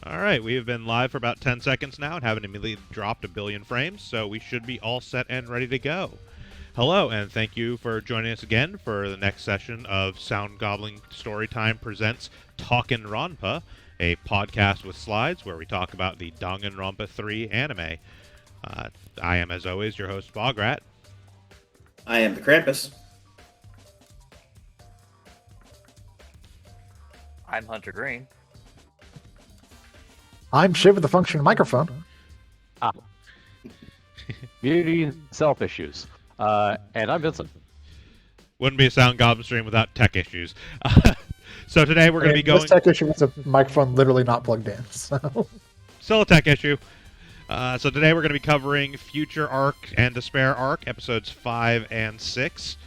All right, we have been live for about 10 seconds now and haven't immediately dropped a billion frames, so we should be all set and ready to go. Hello, and thank you for joining us again for the next session of Sound Goblin Storytime presents Talkin'ronpa, a podcast with slides where we talk about the Danganronpa 3 anime. I am, as always, your host, Bograt. I am the Krampus. I'm Hunter Green. I'm Shiv with the functioning microphone. Beauty self issues. And I'm Vincent. Wouldn't be a Sound Goblin stream without tech issues. So today we're going to be going... This tech issue was a microphone literally not plugged in. So. Still a tech issue. So today we're going to be covering Future Arc and Despair Arc, episodes 5 and 6.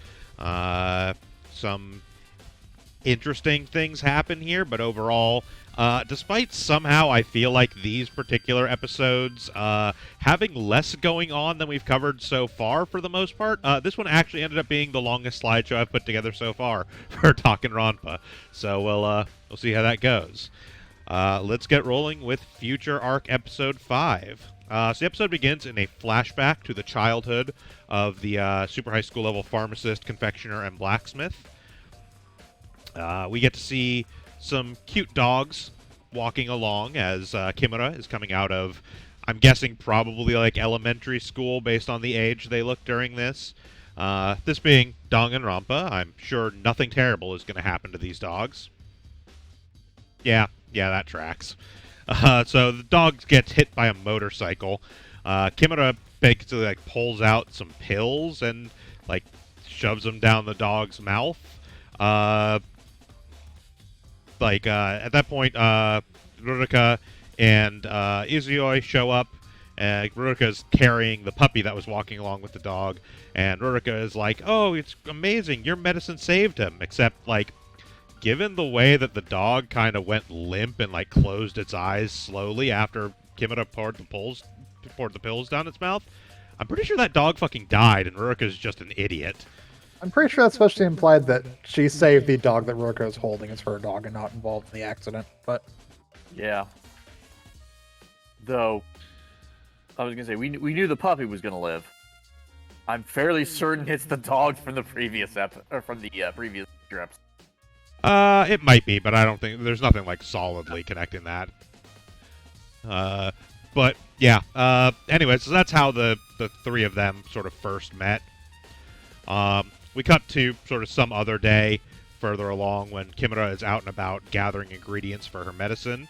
Some interesting things happen here, but overall, despite somehow I feel like these particular episodes having less going on than we've covered so far for the most part, this one actually ended up being the longest slideshow I've put together so far for Talkin'ronpa. So we'll see how that goes. Let's get rolling with Future Arc Episode 5. So the episode begins in a flashback to the childhood of the super high school level pharmacist, confectioner, and blacksmith. We get to see some cute dogs walking along as Kimura is coming out of, I'm guessing, probably like elementary school based on the age they look during this. This being Danganronpa, I'm sure nothing terrible is going to happen to these dogs. Yeah, that tracks. So the dog gets hit by a motorcycle. Kimura basically like pulls out some pills and like shoves them down the dog's mouth. At that point, Ruruka and Izuyoi show up. Ruruka's carrying the puppy that was walking along with the dog, and Ruruka is like, "Oh, it's amazing! Your medicine saved him." Except, like, given the way that the dog kind of went limp and like closed its eyes slowly after Kimura poured the pills down its mouth, I'm pretty sure that dog fucking died, and Ruruka's just an idiot. I'm pretty sure that's supposed to imply that she saved the dog that Ruruka is holding as her dog and not involved in the accident. But Yeah. Though, I was gonna say we knew the puppy was gonna live. I'm fairly certain it's the dog from the previous previous strips. It might be, but I don't think there's nothing like solidly connecting that. But yeah. Anyway, so that's how the three of them sort of first met. We cut to sort of some other day further along when Kimura is out and about gathering ingredients for her medicine.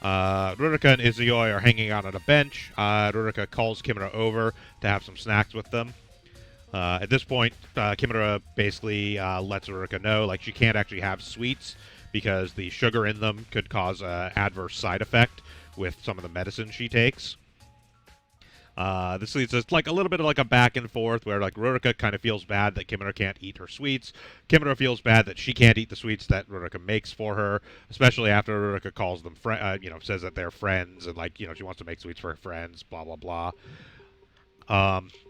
Ruruka and Izuyoi are hanging out on a bench. Ruruka calls Kimura over to have some snacks with them. At this point, Kimura basically lets Ruruka know like she can't actually have sweets because the sugar in them could cause an adverse side effect with some of the medicine she takes. This leads us like a little bit of like a back and forth where like Ruruka kind of feels bad that Kimura can't eat her sweets. Kimura feels bad that she can't eat the sweets that Ruruka makes for her, especially after Ruruka calls them says that they're friends and like, she wants to make sweets for her friends, blah blah blah.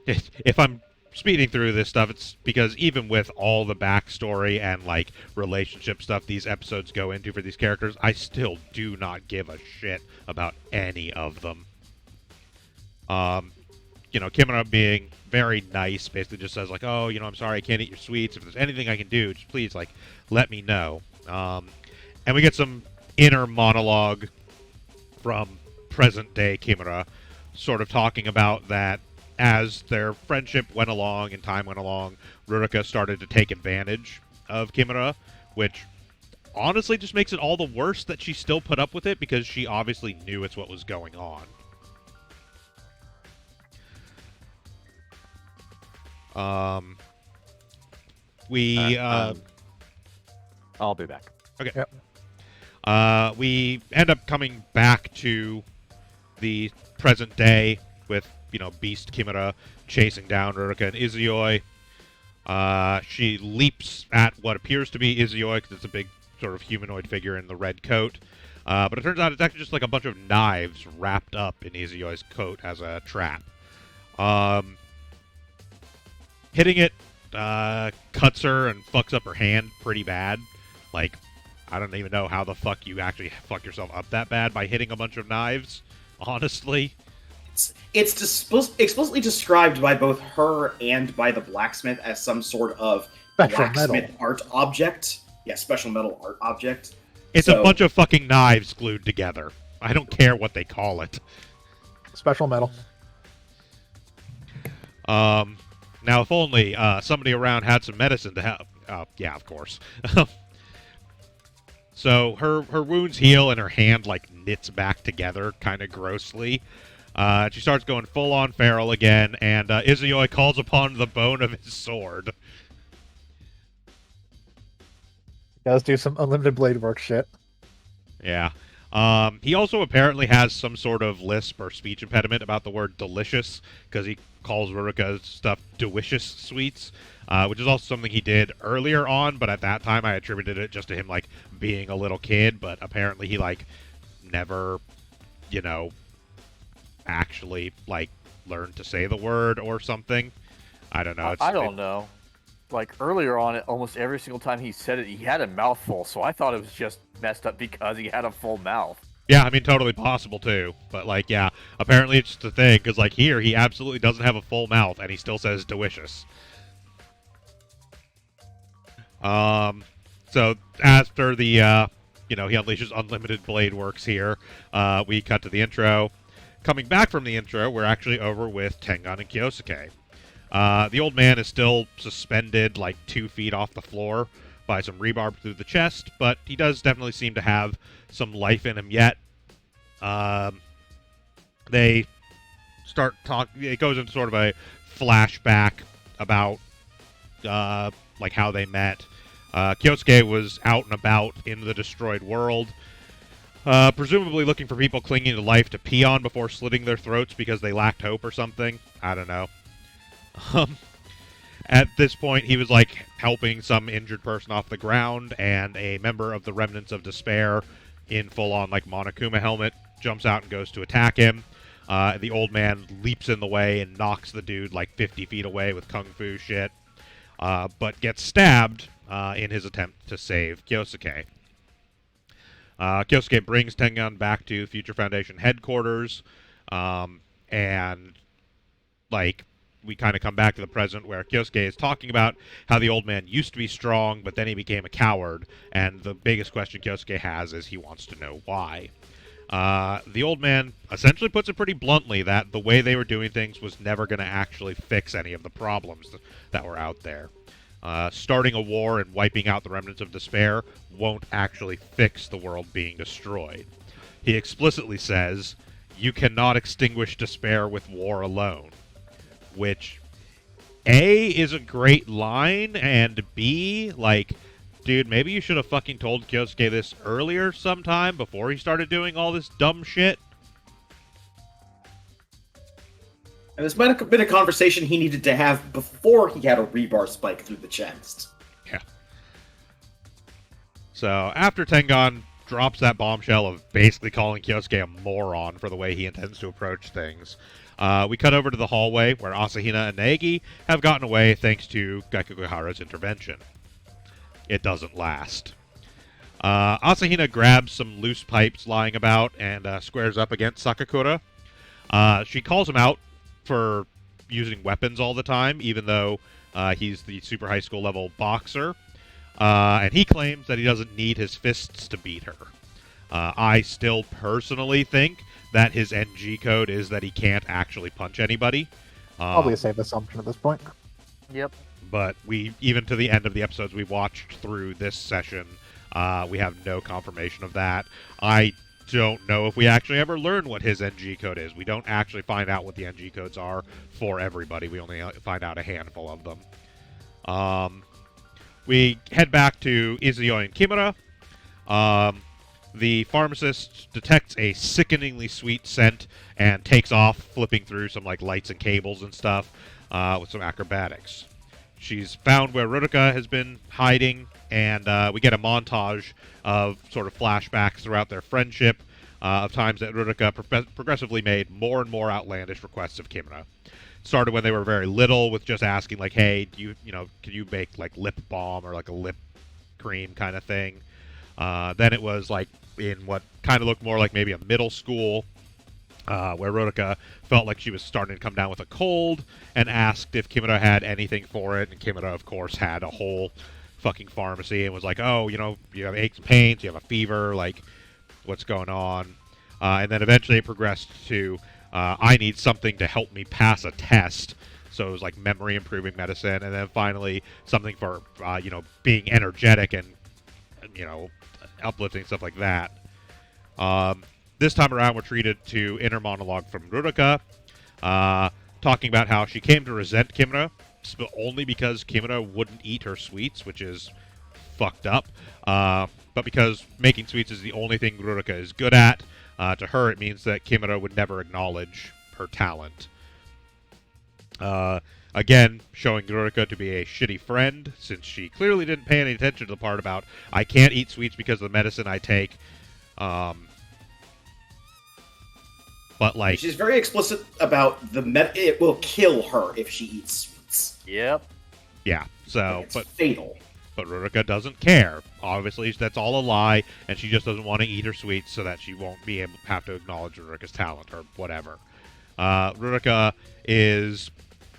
If I'm speeding through this stuff, it's because even with all the backstory and like relationship stuff these episodes go into for these characters, I still do not give a shit about any of them. Kimura being very nice, basically just says like, "Oh, I'm sorry, I can't eat your sweets. If there's anything I can do, just please like let me know." And we get some inner monologue from present day Kimura, sort of talking about that as their friendship went along and time went along, Ruruka started to take advantage of Kimura, which honestly just makes it all the worse that she still put up with it because she obviously knew it's what was going on. I'll be back. Okay. Yep. We end up coming back to the present day with, Beast Kimura chasing down Ruruka and Izuyoi. She leaps at what appears to be Izuyoi because it's a big sort of humanoid figure in the red coat. But it turns out it's actually just like a bunch of knives wrapped up in Izuyoi's coat as a trap. Hitting it cuts her and fucks up her hand pretty bad. Like, I don't even know how the fuck you actually fuck yourself up that bad by hitting a bunch of knives, honestly. It's explicitly described by both her and by the blacksmith as some sort of Special blacksmith metal. art object. Yeah, special metal art object. It's So- a bunch of fucking knives glued together. I don't care what they call it. Special metal. Now, if only somebody around had some medicine to help. Yeah, of course. So her wounds heal and her hand like knits back together kind of grossly. She starts going full on feral again, and Izuyoi calls upon the bone of his sword. Does do some unlimited blade work shit. Yeah. He also apparently has some sort of lisp or speech impediment about the word delicious, because he calls Ruruka's stuff delicious sweets, which is also something he did earlier on, but at that time I attributed it just to him, like, being a little kid, but apparently he, like, never, you know, actually, like, learned to say the word or something. I don't know. I don't know. Like, earlier on, almost every single time he said it, he had a mouthful, so I thought it was just messed up because he had a full mouth. Yeah, I mean, totally possible, too. But, like, yeah, apparently it's just a thing, because, like, here, he absolutely doesn't have a full mouth, and he still says delicious. So, after the, he unleashes unlimited blade works here, we cut to the intro. Coming back from the intro, we're actually over with Tengan and Kyosuke. The old man is still suspended, like, 2 feet off the floor by some rebarb through the chest, but he does definitely seem to have some life in him yet. They start talking. It goes into sort of a flashback about like how they met. Kyosuke was out and about in the destroyed world, presumably looking for people clinging to life to pee on before slitting their throats because they lacked hope or something. I don't know. At this point, he was like helping some injured person off the ground, and a member of the Remnants of Despair in full-on like Monokuma helmet jumps out and goes to attack him. The old man leaps in the way and knocks the dude like 50 feet away with kung fu shit, but gets stabbed in his attempt to save Kyosuke. Kyosuke brings Tengan back to Future Foundation headquarters, and like we kind of come back to the present where Kyosuke is talking about how the old man used to be strong, but then he became a coward, and the biggest question Kyosuke has is he wants to know why. The old man essentially puts it pretty bluntly that the way they were doing things was never going to actually fix any of the problems that were out there. Starting a war and wiping out the Remnants of Despair won't actually fix the world being destroyed. He explicitly says, "You cannot extinguish despair with war alone." Which, A, is a great line, and B, like, dude, maybe you should have fucking told Kyosuke this earlier sometime before he started doing all this dumb shit. And this might have been a conversation he needed to have before he had a rebar spike through the chest. Yeah. So, after Tengan drops that bombshell of basically calling Kyosuke a moron for the way he intends to approach things, we cut over to the hallway where Asahina and Naegi have gotten away thanks to Gaikokihara's intervention. It doesn't last. Asahina grabs some loose pipes lying about and squares up against Sakakura. She calls him out for using weapons all the time, even though he's the super high school level boxer. And he claims that he doesn't need his fists to beat her. I still personally think that his NG code is that he can't actually punch anybody. Probably a safe assumption at this point. Yep. But even to the end of the episodes we watched through this session, we have no confirmation of that. I don't know if we actually ever learn what his NG code is. We don't actually find out what the NG codes are for everybody. We only find out a handful of them. We head back to Izuyoi and Kimura. The pharmacist detects a sickeningly sweet scent and takes off, flipping through some like lights and cables and stuff with some acrobatics. She's found where Ruruka has been hiding, and we get a montage of sort of flashbacks throughout their friendship of times that Ruruka progressively made more and more outlandish requests of Kimura. Started when they were very little with just asking like, "Hey, can you make like lip balm or like a lip cream kind of thing?" Then it was like in what kind of looked more like maybe a middle school, where Ruruka felt like she was starting to come down with a cold and asked if Kimura had anything for it. And Kimura, of course, had a whole fucking pharmacy and was like, oh, you have aches and pains, you have a fever, like, what's going on? And then eventually it progressed to, I need something to help me pass a test. So it was like memory improving medicine. And then finally something for, being energetic and, uplifting, stuff like that. This time around, we're treated to inner monologue from Ruruka, talking about how she came to resent Kimura, but only because Kimura wouldn't eat her sweets, which is fucked up. But because making sweets is the only thing Ruruka is good at, to her it means that Kimura would never acknowledge her talent. Again, showing Ruruka to be a shitty friend, since she clearly didn't pay any attention to the part about, I can't eat sweets because of the medicine I take. But like, she's very explicit about it will kill her if she eats sweets. Yep. Yeah. So, it's fatal. But Ruruka doesn't care. Obviously, that's all a lie, and she just doesn't want to eat her sweets so that she won't be able have to acknowledge Ruruka's talent or whatever. Ruruka is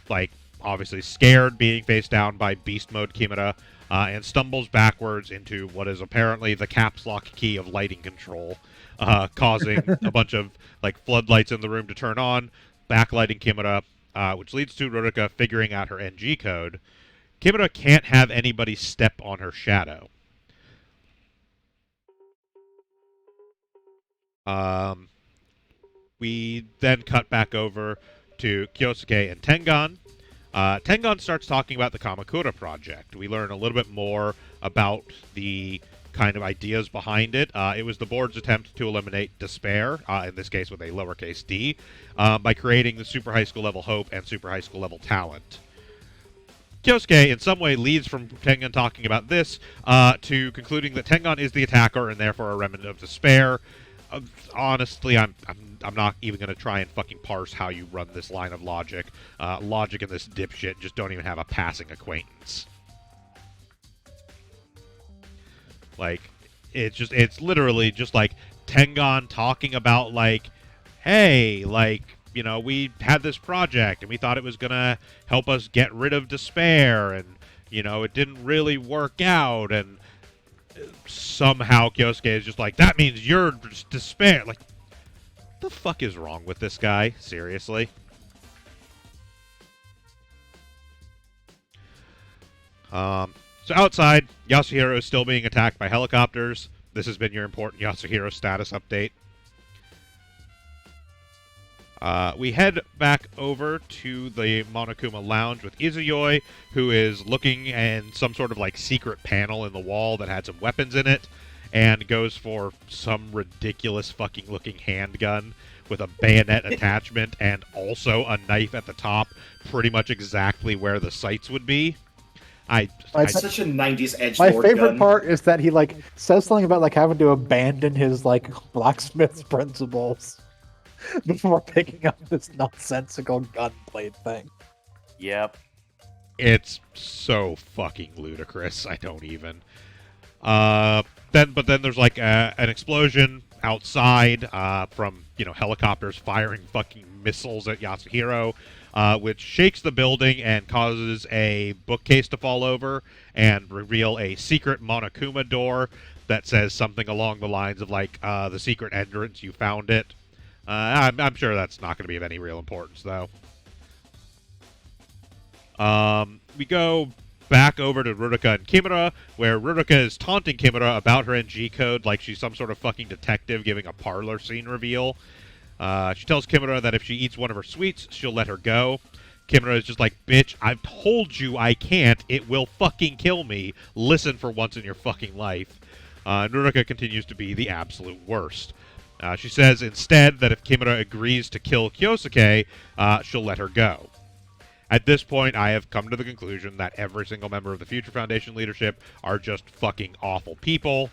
like obviously scared, being faced down by Beast Mode Kimura, and stumbles backwards into what is apparently the caps lock key of lighting control, causing a bunch of like floodlights in the room to turn on, backlighting Kimura, which leads to Ruruka figuring out her NG code. Kimura can't have anybody step on her shadow. We then cut back over to Kyosuke and Tengan. Tengan starts talking about the Kamakura project. We learn a little bit more about the kind of ideas behind it. It was the board's attempt to eliminate despair, in this case with a lowercase d, by creating the super high school level hope and super high school level talent. Kyosuke, in some way, leads from Tengan talking about this to concluding that Tengan is the attacker and therefore a remnant of despair. Honestly, I'm not even going to try and fucking parse how you run this line of logic. Logic and this dipshit just don't even have a passing acquaintance. Like, it's literally just like Tengan talking about like, hey, like, we had this project and we thought it was going to help us get rid of despair and, it didn't really work out, and somehow Kyosuke is just like, that means you're despair. Like, what the fuck is wrong with this guy? Seriously? So outside, Yasuhiro is still being attacked by helicopters. This has been your important Yasuhiro status update. We head back over to the Monokuma Lounge with Izuyoi, who is looking in some sort of like secret panel in the wall that had some weapons in it, and goes for some ridiculous fucking looking handgun with a bayonet attachment and also a knife at the top, pretty much exactly where the sights would be. It's such a 90s edgelord My favorite gun. part is that he like says something about like having to abandon his like blacksmith's principles before picking up this nonsensical gunplate thing. Yep. It's so fucking ludicrous. I don't even. But then there's like an explosion outside from helicopters firing fucking missiles at Yasuhiro, which shakes the building and causes a bookcase to fall over and reveal a secret Monokuma door that says something along the lines of like the secret entrance, you found it. I'm sure that's not going to be of any real importance, though. We go back over to Ruruka and Kimura, where Ruruka is taunting Kimura about her NG code like she's some sort of fucking detective giving a parlor scene reveal. She tells Kimura that if she eats one of her sweets, she'll let her go. Kimura is just like, bitch, I've told you I can't. It will fucking kill me. Listen for once in your fucking life. And Ruruka continues to be the absolute worst. She says instead that if Kimura agrees to kill Kyosuke, she'll let her go. At this point, I have come to the conclusion that every single member of the Future Foundation leadership are just fucking awful people.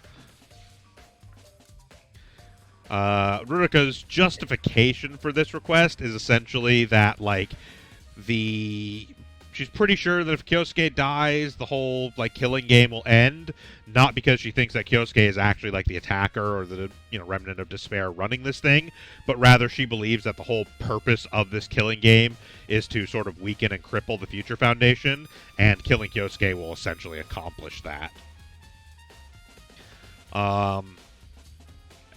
Ruruka's justification for this request is essentially that, like, the She's pretty sure that if Kyosuke dies, the whole like killing game will end. Not because she thinks that Kyosuke is actually like the attacker or the remnant of despair running this thing, but rather she believes that the whole purpose of this killing game is to sort of weaken and cripple the Future Foundation, and killing Kyosuke will essentially accomplish that.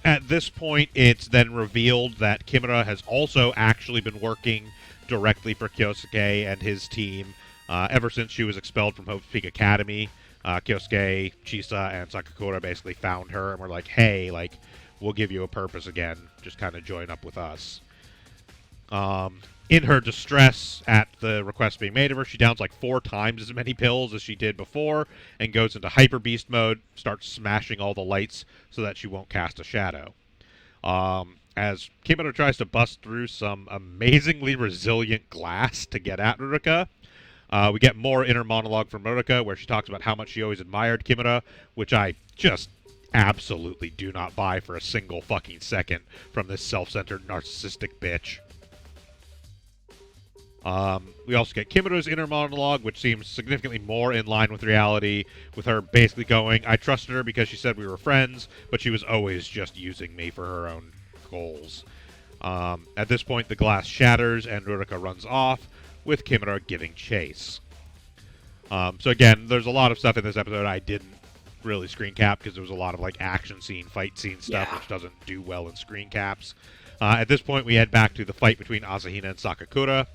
At this point, it's then revealed that Kimura has also actually been working directly for Kyosuke and his team ever since she was expelled from Hope's Peak Academy. Kyosuke, Chisa, and Sakakura basically found her and were like, hey, like, we'll give you a purpose again. Just kind of join up with us. In her distress at the request being made of her, she downs like 4 times as many pills as she did before and goes into Hyper Beast mode, starts smashing all the lights so that she won't cast a shadow. As Kimura tries to bust through some amazingly resilient glass to get at Ruruka, we get more inner monologue from Ruruka where she talks about how much she always admired Kimura, which I just absolutely do not buy for a single fucking second from this self-centered narcissistic bitch. We also get Kimura's inner monologue, which seems significantly more in line with reality, with her basically going, I trusted her because she said we were friends, but she was always just using me for her own goals. At this point, the glass shatters and Ruruka runs off, with Kimura giving chase. So again, there's a lot of stuff in this episode I didn't really screen cap because there was a lot of like action scene, fight scene stuff, which doesn't do well in screen caps. At this point, we head back to the fight between Asahina and Sakakura.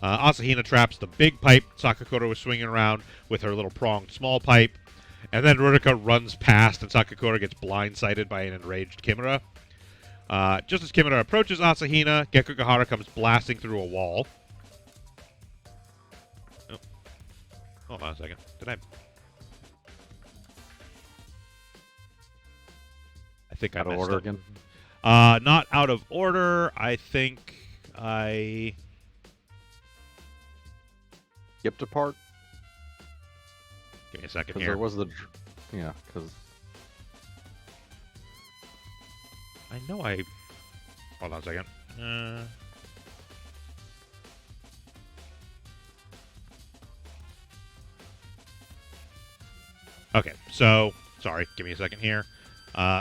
Asahina traps the big pipe Sakakura was swinging around with her little pronged small pipe, and then Ruruka runs past and Sakakura gets blindsided by an enraged Kimura. Just as Kimura approaches Asahina, Gekugahara comes blasting through a wall. Oh. Hold on a second. I think I Out of messed order up. again. Not out of order. I think I Skipped a part give me a second because here. there was the because I know I. Hold on a second. Okay, so sorry. Give me a second here.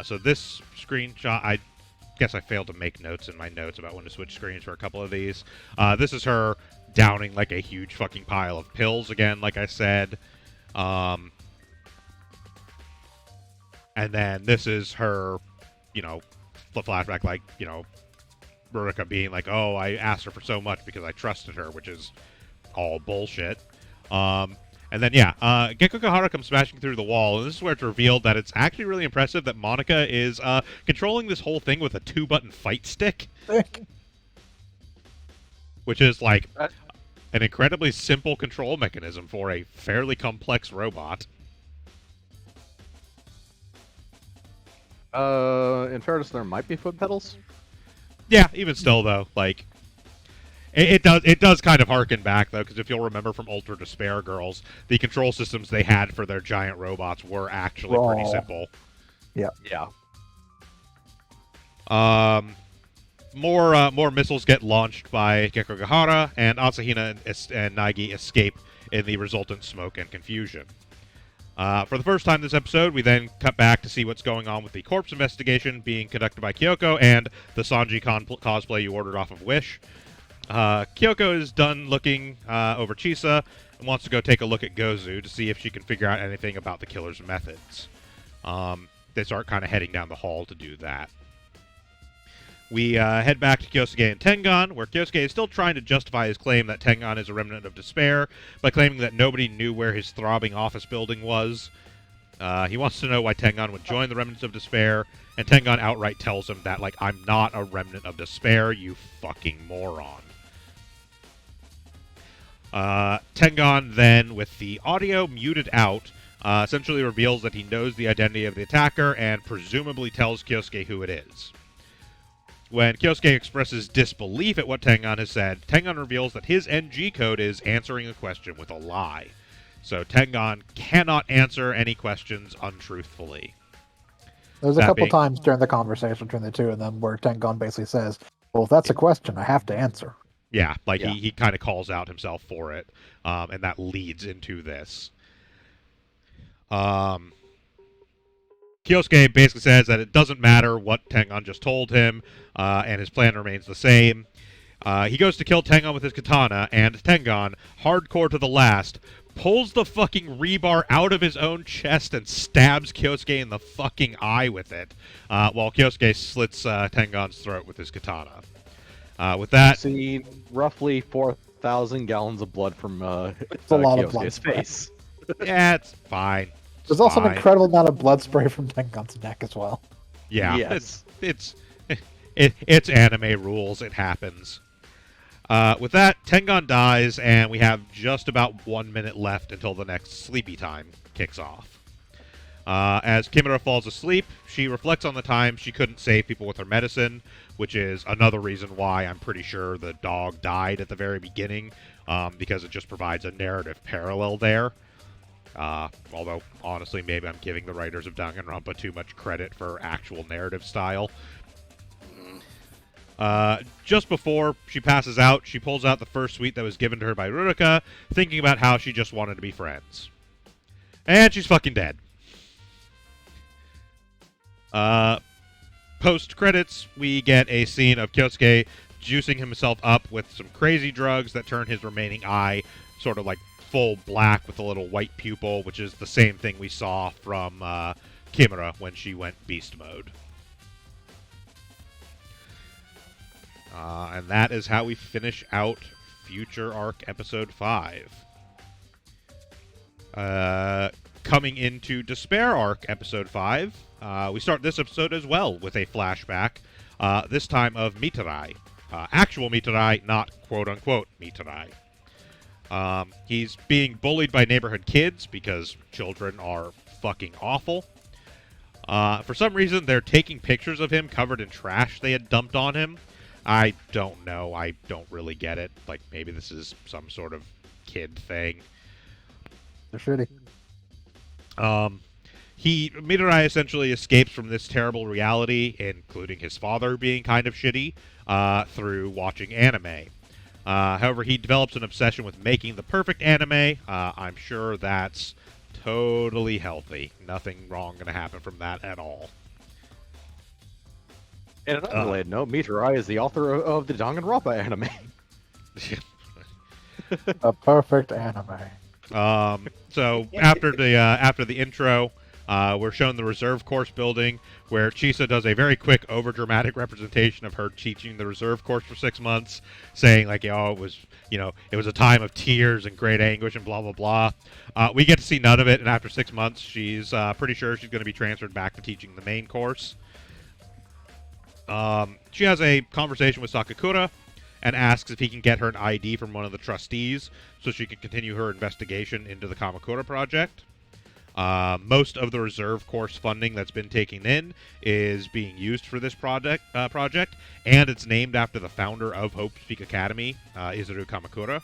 So this screenshot, I guess I failed to make notes in my notes about when to switch screens for a couple of these. This is her downing like a huge fucking pile of pills again, like I said. And then this is her, flashback, like, Ruruka being like, oh, I asked her for so much because I trusted her, which is all bullshit. And then, Gekugahara comes smashing through the wall, and this is where it's revealed that it's actually really impressive that Monica is controlling this whole thing with a 2-button fight stick, which is, like, an incredibly simple control mechanism for a fairly complex robot. in fairness, there might be foot pedals. Yeah, even still, though, like, it does kind of harken back, though, because if you'll remember from Ultra Despair Girls, the control systems they had for their giant robots were actually pretty simple. Yeah. More missiles get launched by Gekugahara, and Asahina and Nagi escape in the resultant smoke and confusion. For the first time this episode, we then cut back to see what's going on with the corpse investigation being conducted by Kyoko and the Sanji cosplay you ordered off of Wish. Kyoko is done looking over Chisa and wants to go take a look at Gozu to see if she can figure out anything about the killer's methods. They start kind of heading down the hall to do that. We head back to Kyosuke and Tengan, where Kyosuke is still trying to justify his claim that Tengan is a remnant of despair by claiming that nobody knew where his throbbing office building was. He wants to know why Tengan would join the remnants of despair, and Tengan outright tells him that, like, I'm not a remnant of despair, you fucking moron. Tengan then, with the audio muted out, essentially reveals that he knows the identity of the attacker and presumably tells Kyosuke who it is. When Kyosuke expresses disbelief at what Tengan has said, Tengan reveals that his NG code is answering a question with a lie. So Tengan cannot answer any questions untruthfully. There's a couple times during the conversation between the two of them where Tengon basically says, well, if that's a question, I have to answer. Yeah, like Yeah. he kind of calls out himself for it, and that leads into this. Um, Kyosuke basically says that it doesn't matter what Tengon just told him, and his plan remains the same. He goes to kill Tengon with his katana, and Tengon, hardcore to the last, pulls the fucking rebar out of his own chest and stabs Kyosuke in the fucking eye with it, while Kyosuke slits Tengon's throat with his katana. With that, See, roughly 4,000 gallons of blood from It's a lot of blood Kyosuke's spray. face. yeah, it's fine. It's There's also an fine. incredible amount of blood spray from Tengon's neck as well. Yeah, Yes. it's anime rules. It happens. With that, Tengon dies, and we have just about 1 minute left until the next sleepy time kicks off. As Kimura falls asleep, she reflects on the time she couldn't save people with her medicine, which is another reason why I'm pretty sure the dog died at the very beginning, because it just provides a narrative parallel there. Although, honestly, maybe I'm giving the writers of Danganronpa too much credit for actual narrative style. Just before she passes out, she pulls out the first sweet that was given to her by Ruruka, thinking about how she just wanted to be friends. And she's fucking dead. Post-credits, we get a scene of Kyosuke juicing himself up with some crazy drugs that turn his remaining eye sort of like full black with a little white pupil, which is the same thing we saw from Kimura when she went beast mode. And that is how we finish out Future Arc Episode 5. Coming into Despair Arc Episode 5, we start this episode as well with a flashback, this time of Mitarai. Actual Mitarai, not quote-unquote Mitarai. He's being bullied by neighborhood kids because children are fucking awful. For some reason, they're taking pictures of him covered in trash they had dumped on him. I don't know. I don't really get it. Like, maybe this is some sort of kid thing. They're shitty. Mitarai essentially escapes from this terrible reality, including his father being kind of shitty, through watching anime. However, he develops an obsession with making the perfect anime. I'm sure that's totally healthy. Nothing wrong going to happen from that at all. And an unrelated note, Mitarai is the author of the Danganronpa anime. A perfect anime. So after the intro, we're shown the reserve course building where Chisa does a very quick, overdramatic representation of her teaching the reserve course for 6 months, saying like, "Oh, it was a time of tears and great anguish and blah blah blah." We get to see none of it, and after 6 months, she's pretty sure she's going to be transferred back to teaching the main course. She has a conversation with Sakakura and asks if he can get her an ID from one of the trustees so she can continue her investigation into the Kamakura project. Most of the reserve course funding that's been taken in is being used for this project, and it's named after the founder of Hope Peak Academy, Izuru Kamakura.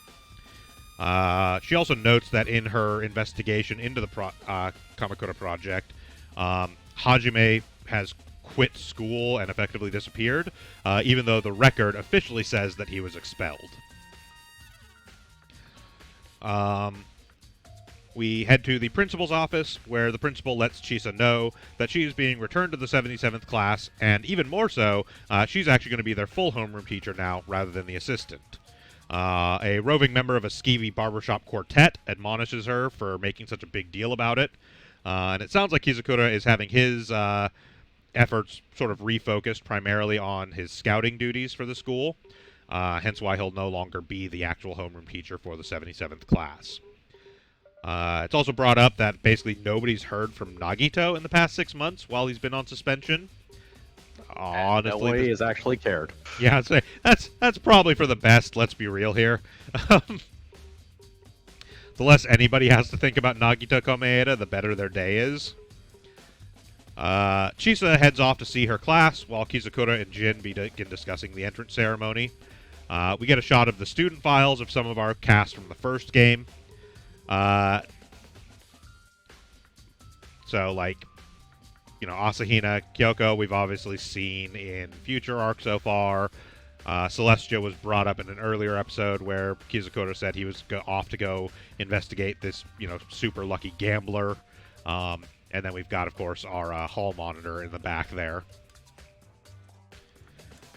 She also notes that in her investigation into the Kamakura project, Hajime has quit school and effectively disappeared, even though the record officially says that he was expelled. We head to the principal's office, where the principal lets Chisa know that she is being returned to the 77th class, and even more so, she's actually going to be their full homeroom teacher now, rather than the assistant. A roving member of a skeevy barbershop quartet admonishes her for making such a big deal about it, and it sounds like Kizukura is having his efforts sort of refocused primarily on his scouting duties for the school, hence why he'll no longer be the actual homeroom teacher for the 77th class. It's also brought up that basically nobody's heard from Nagito in the past 6 months while he's been on suspension. Honestly, no way has actually cared. Yeah, I'd say that's probably for the best. Let's be real here. The less anybody has to think about Nagito Komeeda, the better their day is. Chisa heads off to see her class, while Kizukura and Jin begin discussing the entrance ceremony. We get a shot of the student files of some of our cast from the first game. So, like, Asahina, Kyoko, we've obviously seen in Future Arc so far. Celestia was brought up in an earlier episode where Kizukuro said he was off to go investigate this, super lucky gambler. And then we've got, of course, our hall monitor in the back there.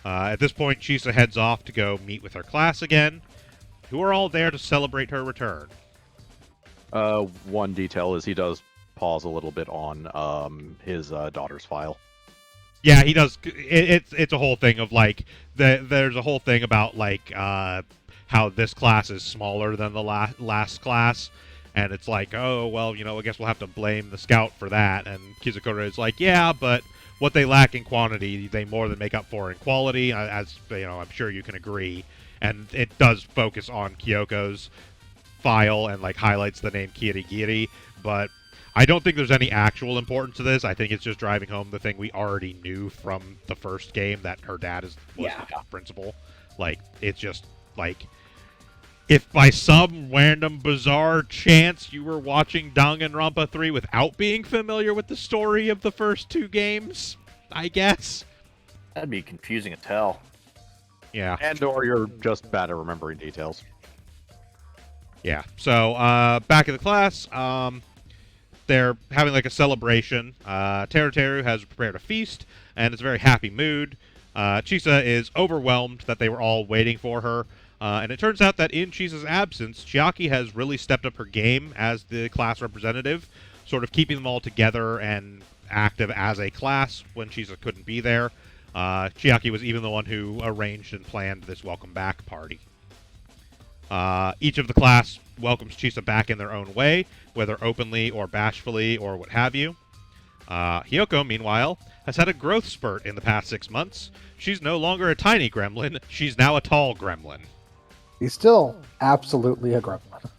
At this point, Chisa heads off to go meet with her class again, who are all there to celebrate her return. One detail is he does pause a little bit on his daughter's file. Yeah, he does. It's a whole thing of like there's a whole thing about like how this class is smaller than the last class, and it's like, oh well, I guess we'll have to blame the scout for that. And Kizukuro is like, yeah, but what they lack in quantity, they more than make up for in quality. As I'm sure you can agree. And it does focus on Kyoko's file and like highlights the name Kirigiri, but I don't think there's any actual importance to this. I think it's just driving home the thing we already knew from the first game, that her dad was the principal. Like, it's just like, if by some random bizarre chance you were watching Danganronpa 3 without being familiar with the story of the first two games, I guess. That'd be confusing as hell. Yeah. And or you're just bad at remembering details. Yeah. So, back in the class, they're having like a celebration. Teru has prepared a feast, and it's a very happy mood. Chisa is overwhelmed that they were all waiting for her. And it turns out that in Chisa's absence, Chiaki has really stepped up her game as the class representative, sort of keeping them all together and active as a class when Chisa couldn't be there. Chiaki was even the one who arranged and planned this welcome back party. Each of the class welcomes Chisa back in their own way, whether openly or bashfully or what have you. Hiyoko, meanwhile, has had a growth spurt in the past 6 months. She's no longer a tiny gremlin, she's now a tall gremlin. He's still absolutely a gremlin.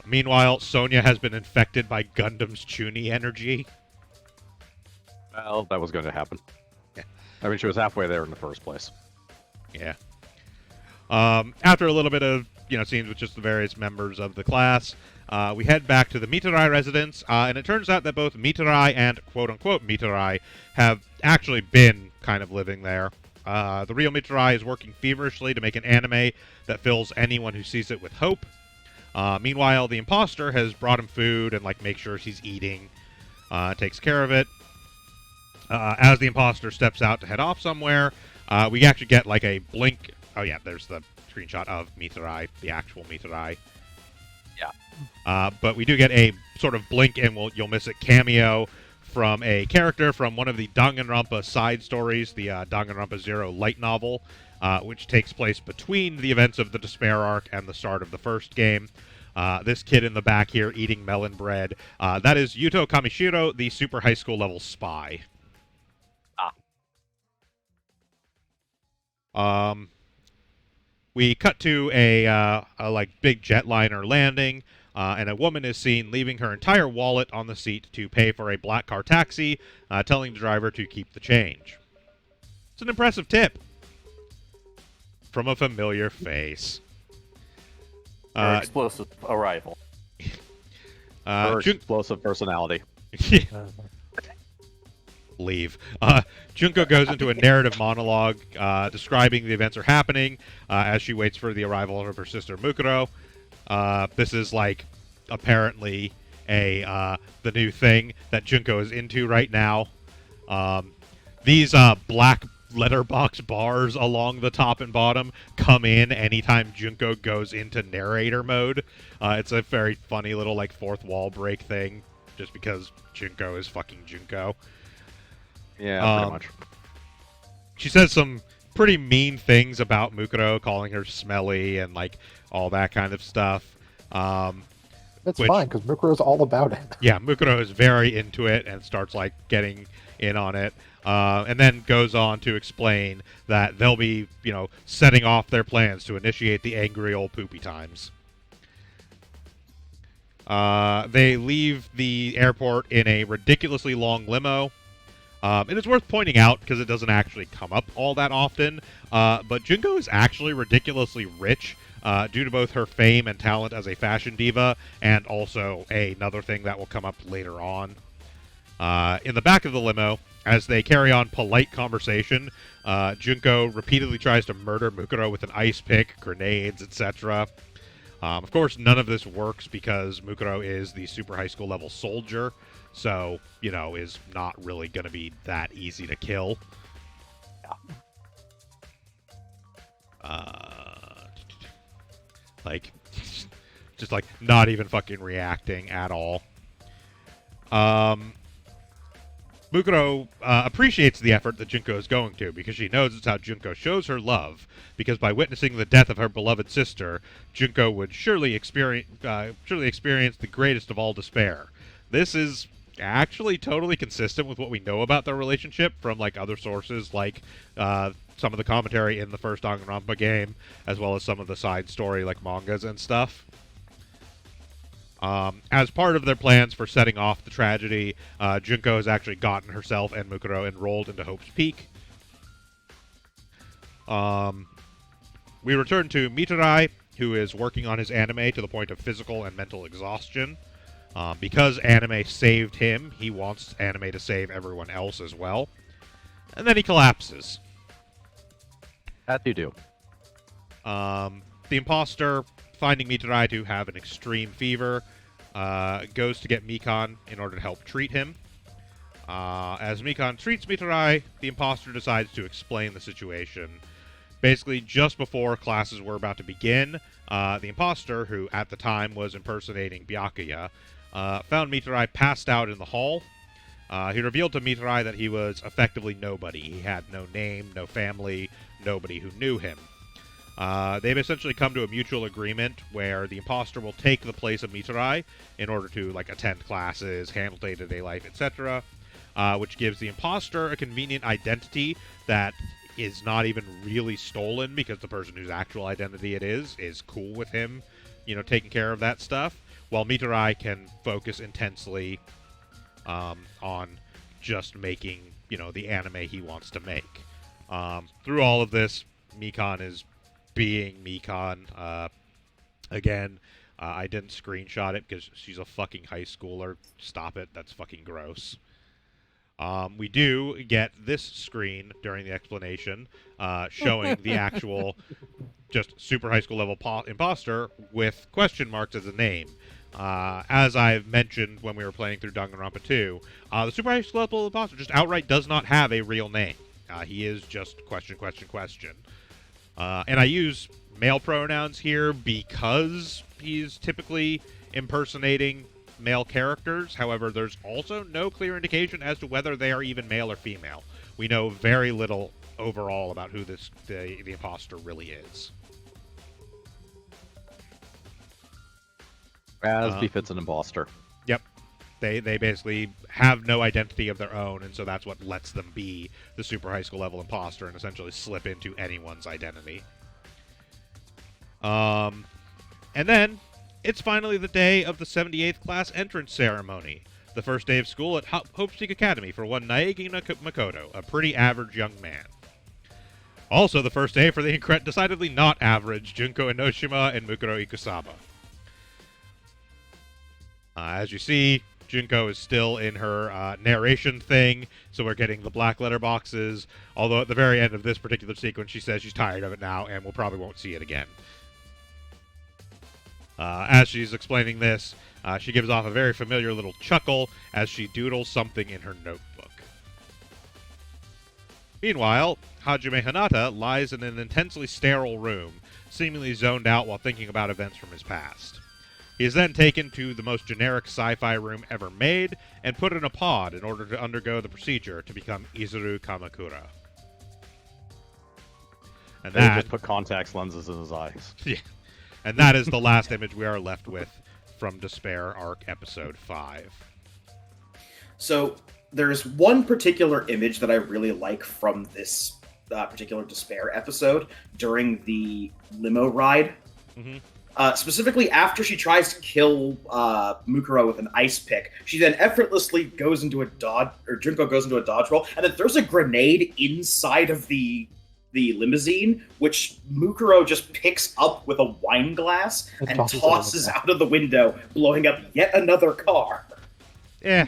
Meanwhile, Sonia has been infected by Gundam's Chuni energy. Well, that was going to happen. Yeah. I mean, she was halfway there in the first place. Yeah. After a little bit of scenes with just the various members of the class, we head back to the Mitarai residence, and it turns out that both Mitarai and quote-unquote Mitarai have actually been kind of living there. The real Mitarai is working feverishly to make an anime that fills anyone who sees it with hope. Meanwhile, the imposter has brought him food and makes sure he's eating, takes care of it. As the imposter steps out to head off somewhere, we actually get a blink. Oh yeah, there's the screenshot of Mitarai, the actual Mitarai. Yeah. But we do get a sort of blink and you'll miss it cameo from a character from one of the Danganronpa side stories, the Danganronpa Zero light novel, which takes place between the events of the Despair arc and the start of the first game. This kid in the back here eating melon bread, that is Yuto Kamishiro, the super high school level spy. We cut to a big jetliner landing, and a woman is seen leaving her entire wallet on the seat to pay for a black car taxi, telling the driver to keep the change. It's an impressive tip from a familiar face. Her explosive arrival. Her explosive personality. Leave. Junko goes into a narrative monologue describing the events are happening as she waits for the arrival of her sister Mukuro. This is apparently the new thing that Junko is into right now. These black letterbox bars along the top and bottom come in anytime Junko goes into narrator mode. It's a very funny little fourth wall break thing, just because Junko is fucking Junko. Yeah, pretty much. She says some pretty mean things about Mukuro, calling her smelly and all that kind of stuff. That's fine, because Mukuro is all about it. Yeah, Mukuro is very into it and starts getting in on it, and then goes on to explain that they'll be, setting off their plans to initiate the angry old poopy times. They leave the airport in a ridiculously long limo. It is worth pointing out, because it doesn't actually come up all that often, but Junko is actually ridiculously rich due to both her fame and talent as a fashion diva, and also another thing that will come up later on. In the back of the limo, as they carry on polite conversation, Junko repeatedly tries to murder Mukuro with an ice pick, grenades, etc. Of course, none of this works because Mukuro is the super high school level soldier, so, is not really going to be that easy to kill. Just not even fucking reacting at all. Mukuro appreciates the effort that Junko is going to because she knows it's how Junko shows her love. Because by witnessing the death of her beloved sister, Junko would surely experience the greatest of all despair. This is actually totally consistent with what we know about their relationship from other sources, like some of the commentary in the first Danganronpa game, as well as some of the side story mangas and stuff. As part of their plans for setting off the tragedy, Junko has actually gotten herself and Mukuro enrolled into Hope's Peak. We return to Mitarai, who is working on his anime to the point of physical and mental exhaustion. Because anime saved him, he wants anime to save everyone else as well. And then he collapses. That you do. The imposter, finding Mitarai to have an extreme fever, goes to get Mikan in order to help treat him. As Mikan treats Mitarai, the imposter decides to explain the situation. Basically, just before classes were about to begin, the imposter, who at the time was impersonating Byakuya, found Mitarai passed out in the hall. He revealed to Mitarai that he was effectively nobody. He had no name, no family, nobody who knew him. They've essentially come to a mutual agreement where the imposter will take the place of Mitarai in order to attend classes, handle day-to-day life, etc., which gives the imposter a convenient identity that is not even really stolen because the person whose actual identity it is cool with him, taking care of that stuff, while Mitarai can focus intensely on just making, the anime he wants to make. Through all of this, Mikan is being Mikan. Again, I didn't screenshot it because she's a fucking high schooler. Stop it. That's fucking gross. We do get this screen during the explanation showing the actual just super high school level imposter with question marks as a name. As I've mentioned when we were playing through Danganronpa 2, the super high school level imposter just outright does not have a real name. He is just question. And I use male pronouns here because he's typically impersonating male characters. However, there's also no clear indication as to whether they are even male or female. We know very little overall about who the imposter really is. As befits an imposter. Yep. They basically have no identity of their own, and so that's what lets them be the super high school level imposter and essentially slip into anyone's identity. And then, it's finally the day of the 78th class entrance ceremony. The first day of school at Hope's Peak Academy for one Naegi Makoto, a pretty average young man. Also the first day for the decidedly not average Junko Enoshima and Mukuro Ikusaba. As you see, Junko is still in her narration thing, so we're getting the black letter boxes, although at the very end of this particular sequence she says she's tired of it now and probably won't see it again. As she's explaining this, she gives off a very familiar little chuckle as she doodles something in her notebook. Meanwhile, Hajime Hinata lies in an intensely sterile room, seemingly zoned out while thinking about events from his past. He is then taken to the most generic sci-fi room ever made and put in a pod in order to undergo the procedure to become Izuru Kamakura. And They that just put contact lenses in his eyes. Yeah. And that is the last image we are left with from Despair Arc Episode 5. So there's one particular image that I really like from this particular Despair episode during the limo ride. Mm-hmm. Specifically, after she tries to kill Mukuro with an ice pick, she then effortlessly goes into a dodge, or Junko goes into a dodge roll, and then throws a grenade inside of the limousine, which Mukuro just picks up with a wine glass and tosses out of the window, blowing up yet another car. Yeah.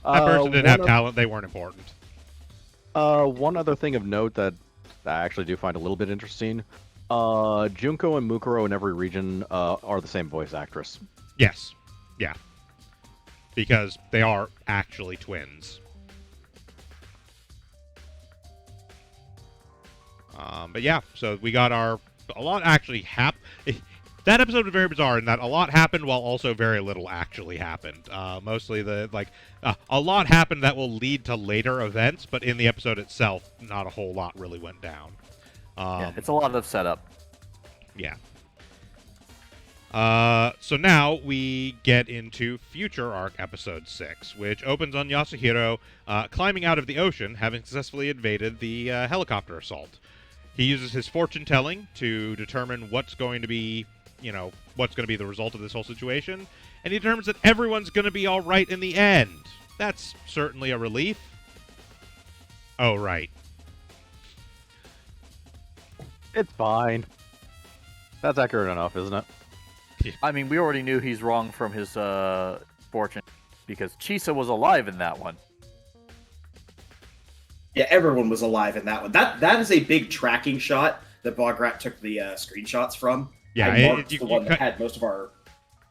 That person didn't have one talent. They weren't important. One other thing of note that I actually do find a little bit interesting. Junko and Mukuro in every region are the same voice actress. Yes. Yeah. Because they are actually twins. But yeah, so we got a lot actually that episode was very bizarre in that a lot happened while also very little actually happened. Mostly a lot happened that will lead to later events, but in the episode itself, not a whole lot really went down. Yeah, it's a lot of setup. Yeah. So now we get into Future Arc Episode 6, which opens on Yasuhiro climbing out of the ocean, having successfully evaded the helicopter assault. He uses his fortune telling to determine what's going to be the result of this whole situation, and he determines that everyone's going to be all right in the end. That's certainly a relief. Oh, right. It's fine. That's accurate enough, isn't it? I mean, we already knew he's wrong from his fortune because Chisa was alive in that one. Yeah, everyone was alive in that one. That is a big tracking shot that Bograt took the screenshots from. Yeah, I marked the one that had most of our...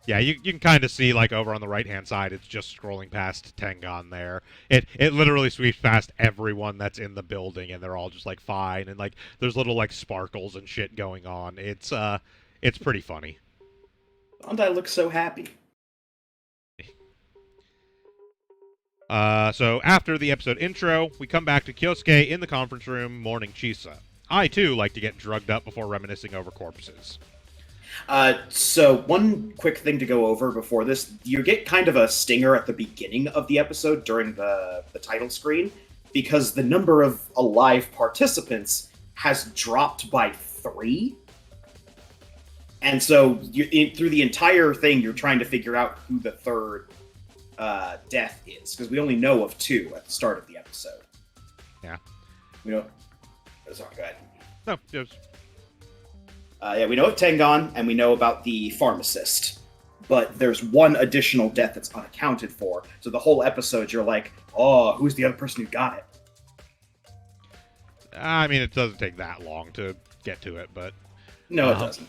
Yeah, you can kind of see, like, over on the right-hand side, it's just scrolling past Tengon there. It literally sweeps past everyone that's in the building, and they're all just, like, fine, and, like, there's little, like, sparkles and shit going on. It's pretty funny. Bandai looks so happy. So after the episode intro, we come back to Kyosuke in the conference room mourning Chisa. I, too, like to get drugged up before reminiscing over corpses. So one quick thing to go over before this, you get kind of a stinger at the beginning of the episode during the title screen, because the number of alive participants has dropped by 3. And so through the entire thing, you're trying to figure out who the third death is, because we only know of 2 at the start of the episode. Yeah. We know... Sorry, go ahead. No, just... Yeah, we know of Tengon, and we know about the pharmacist. But there's one additional death that's unaccounted for. So the whole episode, you're like, oh, who's the other person who got it? I mean, it doesn't take that long to get to it, but... No, it doesn't.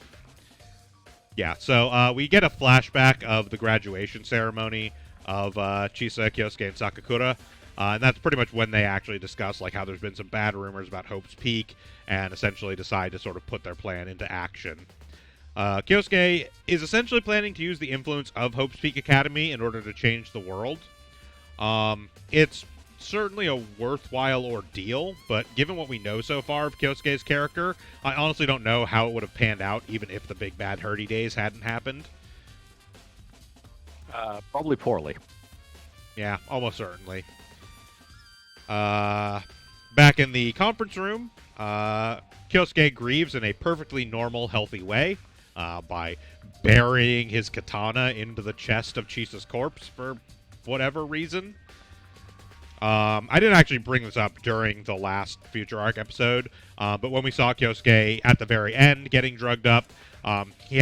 Yeah, so we get a flashback of the graduation ceremony of Chisa, Kyosuke, and Sakakura. And that's pretty much when they actually discuss like how there's been some bad rumors about Hope's Peak and essentially decide to sort of put their plan into action. Kyosuke is essentially planning to use the influence of Hope's Peak Academy in order to change the world. It's certainly a worthwhile ordeal, but given what we know so far of Kyosuke's character, I honestly don't know how it would have panned out even if the big bad Hurdy days hadn't happened. Probably poorly. Yeah, almost certainly. Back in the conference room, Kyosuke grieves in a perfectly normal, healthy way by burying his katana into the chest of Chisa's corpse for whatever reason. I didn't actually bring this up during the last Future Arc episode, but when we saw Kyosuke at the very end getting drugged up, he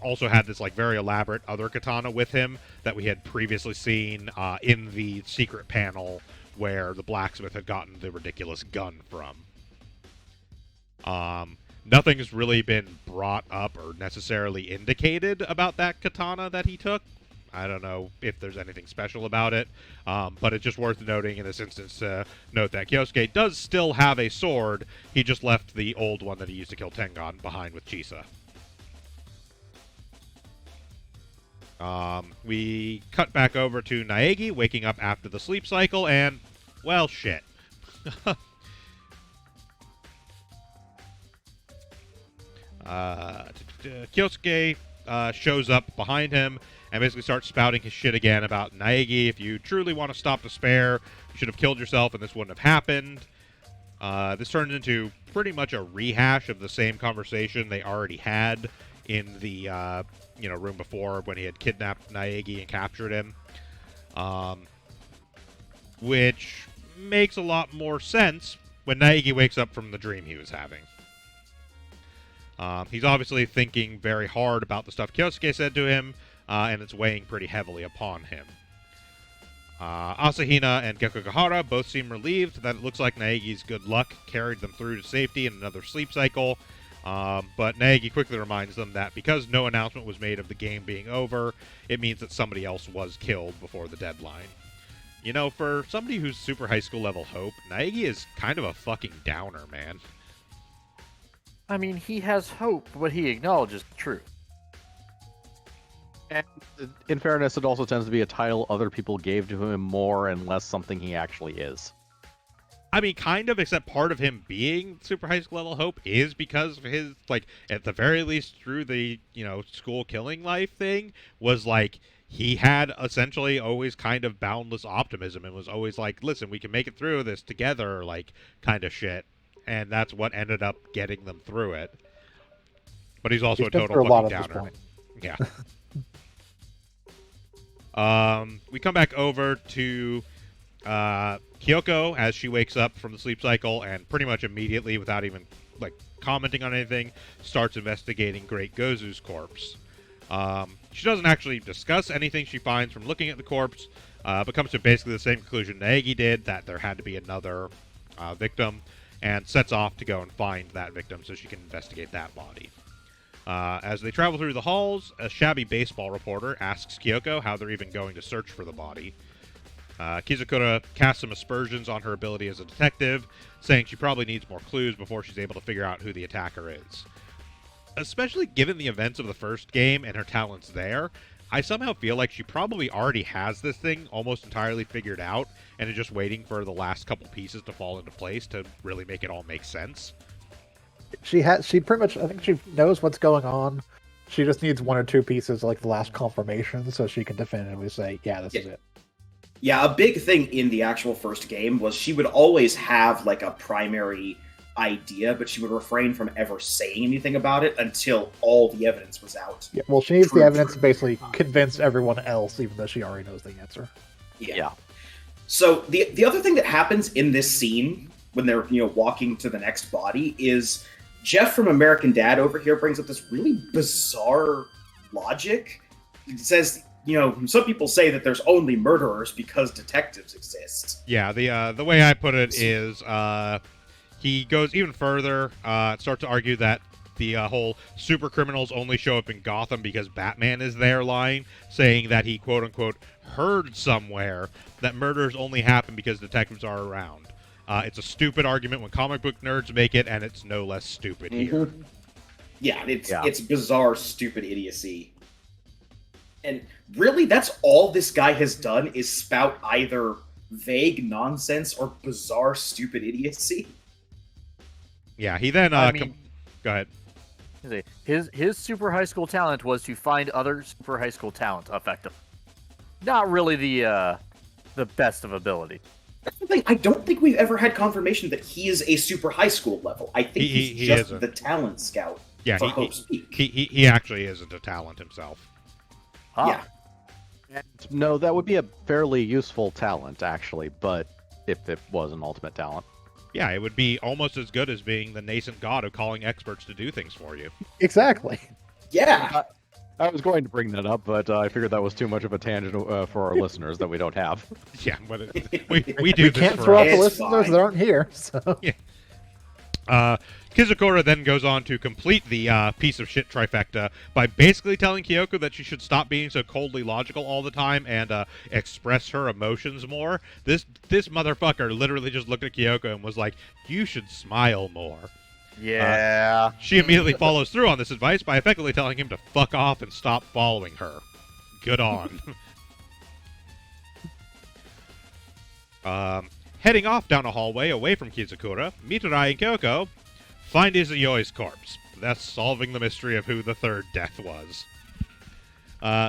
also had this like very elaborate other katana with him that we had previously seen in the secret panel where the blacksmith had gotten the ridiculous gun from. Nothing has really been brought up or necessarily indicated about that katana that he took. I don't know if there's anything special about it, but it's just worth noting in this instance to note that Kyosuke does still have a sword. He just left the old one that he used to kill Tengon behind with Chisa. We cut back over to Naegi waking up after the sleep cycle, and, well, shit. Kyosuke shows up behind him and basically starts spouting his shit again about Naegi. If you truly want to stop despair, you should have killed yourself and this wouldn't have happened. This turns into pretty much a rehash of the same conversation they already had in the room before when he had kidnapped Naegi and captured him. Which makes a lot more sense when Naegi wakes up from the dream he was having. He's obviously thinking very hard about the stuff Kyosuke said to him, and it's weighing pretty heavily upon him. Asahina and Gekogahara both seem relieved that it looks like Naegi's good luck carried them through to safety in another sleep cycle. But Naegi quickly reminds them that because no announcement was made of the game being over, it means that somebody else was killed before the deadline. You know, for somebody who's super high school level hope, Naegi is kind of a fucking downer, man. I mean, he has hope, but he acknowledges the truth. And in fairness, it also tends to be a title other people gave to him more and less something he actually is. I mean, kind of, except part of him being super high school level hope is because of his, like, at the very least through the, school killing life thing, was like, he had essentially always kind of boundless optimism and was always like, listen, we can make it through this together, like, kind of shit. And that's what ended up getting them through it. But he's also a total fucking downer. Yeah. We come back over to Kyoko as she wakes up from the sleep cycle and pretty much immediately, without even commenting on anything, starts investigating Great Gozu's corpse. She doesn't actually discuss anything she finds from looking at the corpse, but comes to basically the same conclusion Naegi did, that there had to be another victim, and sets off to go and find that victim so she can investigate that body. As they travel through the halls, a shabby baseball reporter asks Kyoko how they're even going to search for the body. Kizukura casts some aspersions on her ability as a detective, saying she probably needs more clues before she's able to figure out who the attacker is. Especially given the events of the first game and her talents there, I somehow feel like she probably already has this thing almost entirely figured out and is just waiting for the last couple pieces to fall into place to really make it all make sense. She pretty much, I think she knows what's going on. She just needs one or two pieces, like the last confirmation, so she can definitively say, yeah, this is it. Yeah, a big thing in the actual first game was she would always have a primary idea, but she would refrain from ever saying anything about it until all the evidence was out. Yeah, well, she needs the evidence to basically convince everyone else, even though she already knows the answer. Yeah. So the other thing that happens in this scene when they're walking to the next body is Jeff from American Dad over here brings up this really bizarre logic. He says, some people say that there's only murderers because detectives exist. Yeah, the way I put it is he goes even further, starts to argue that the whole super criminals only show up in Gotham because Batman is there line, saying that he quote-unquote heard somewhere that murders only happen because detectives are around. It's a stupid argument when comic book nerds make it, and it's no less stupid here. Yeah, it's bizarre, stupid idiocy. And really, that's all this guy has done is spout either vague nonsense or bizarre, stupid idiocy. Yeah, he then... go ahead. His super high school talent was to find other super high school talent effective. Not really the best of ability. That's the thing. I don't think we've ever had confirmation that he is a super high school level. I think he's just the talent scout. Yeah, for Hope's Peak. He actually isn't a talent himself. Huh. Yeah. No, that would be a fairly useful talent, actually, but if it was an ultimate talent. Yeah, it would be almost as good as being the nascent god of calling experts to do things for you. Exactly. Yeah. I was going to bring that up, but I figured that was too much of a tangent for our listeners that we don't have. Yeah, but we do We this can't for throw out us. the It's listeners fine. that aren't here, so... Yeah. Kizukura then goes on to complete the piece of shit trifecta by basically telling Kyoko that she should stop being so coldly logical all the time and express her emotions more. This motherfucker literally just looked at Kyoko and was like, "You should smile more." Yeah. She immediately follows through on this advice by effectively telling him to fuck off and stop following her. Good on. Heading off down a hallway away from Kizukura, Miturai and Kyoko find Izuyoi's corpse, thus solving the mystery of who the third death was.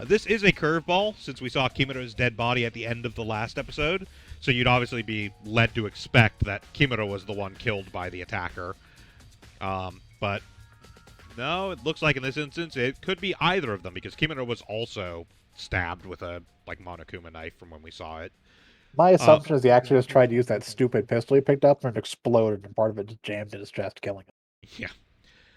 This is a curveball, since we saw Kimura's dead body at the end of the last episode, so you'd obviously be led to expect that Kimura was the one killed by the attacker. But no, it looks like in this instance it could be either of them, because Kimura was also stabbed with a Monokuma knife from when we saw it. My assumption is he actually just tried to use that stupid pistol he picked up and it exploded, and part of it just jammed in his chest, killing him. Yeah.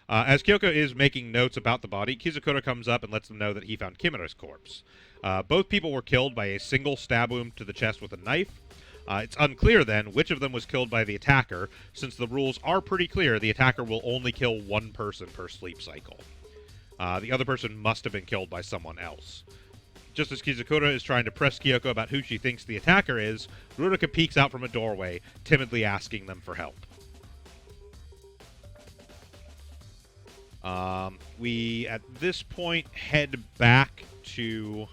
As Kyoko is making notes about the body, Kizukura comes up and lets them know that he found Kimura's corpse. Both people were killed by a single stab wound to the chest with a knife. It's unclear, then, which of them was killed by the attacker, since the rules are pretty clear. The attacker will only kill one person per sleep cycle. The other person must have been killed by someone else. Just as Kizukura is trying to press Kyoko about who she thinks the attacker is, Ruruka peeks out from a doorway, timidly asking them for help. We, at this point, head back to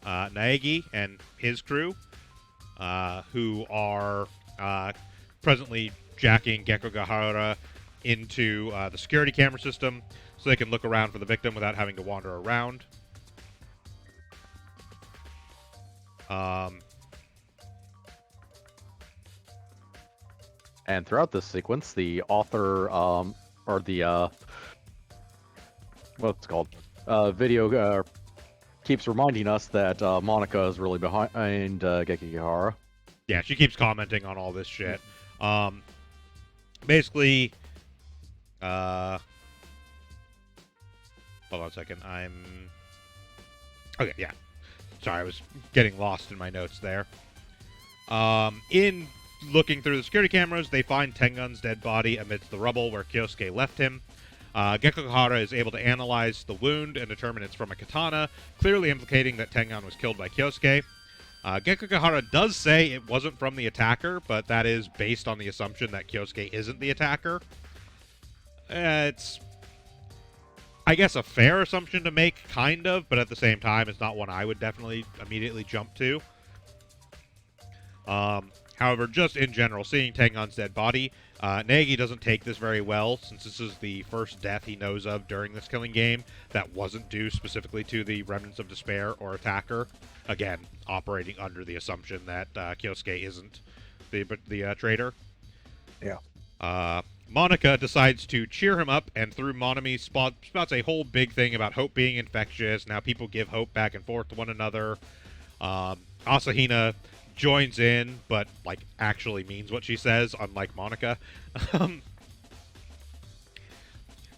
Naegi and his crew, who are presently jacking Gekogahara into the security camera system so they can look around for the victim without having to wander around. And throughout this sequence, the author, or the, what's it called? Video keeps reminding us that Monica is really behind Gekigahara. Yeah, she keeps commenting on all this shit. Basically, hold on a second. Okay, yeah. Sorry, I was getting lost in my notes there. In looking through the security cameras, they find Tengun's dead body amidst the rubble where Kyosuke left him. Gekogahara is able to analyze the wound and determine it's from a katana, clearly implicating that Tengun was killed by Kyosuke. Gekogahara does say it wasn't from the attacker, but that is based on the assumption that Kyosuke isn't the attacker. It's, I guess, a fair assumption to make, kind of, but at the same time, it's not one I would definitely immediately jump to. However, just in general, seeing Tengun's dead body, Naegi doesn't take this very well, since this is the first death he knows of during this killing game that wasn't due specifically to the Remnants of Despair or attacker. Again, operating under the assumption that Kyosuke isn't the traitor. Yeah. Monica decides to cheer him up, and through Monami spouts a whole big thing about hope being infectious. Now people give hope back and forth to one another. Asahina joins in, but, like, actually means what she says, unlike Monica.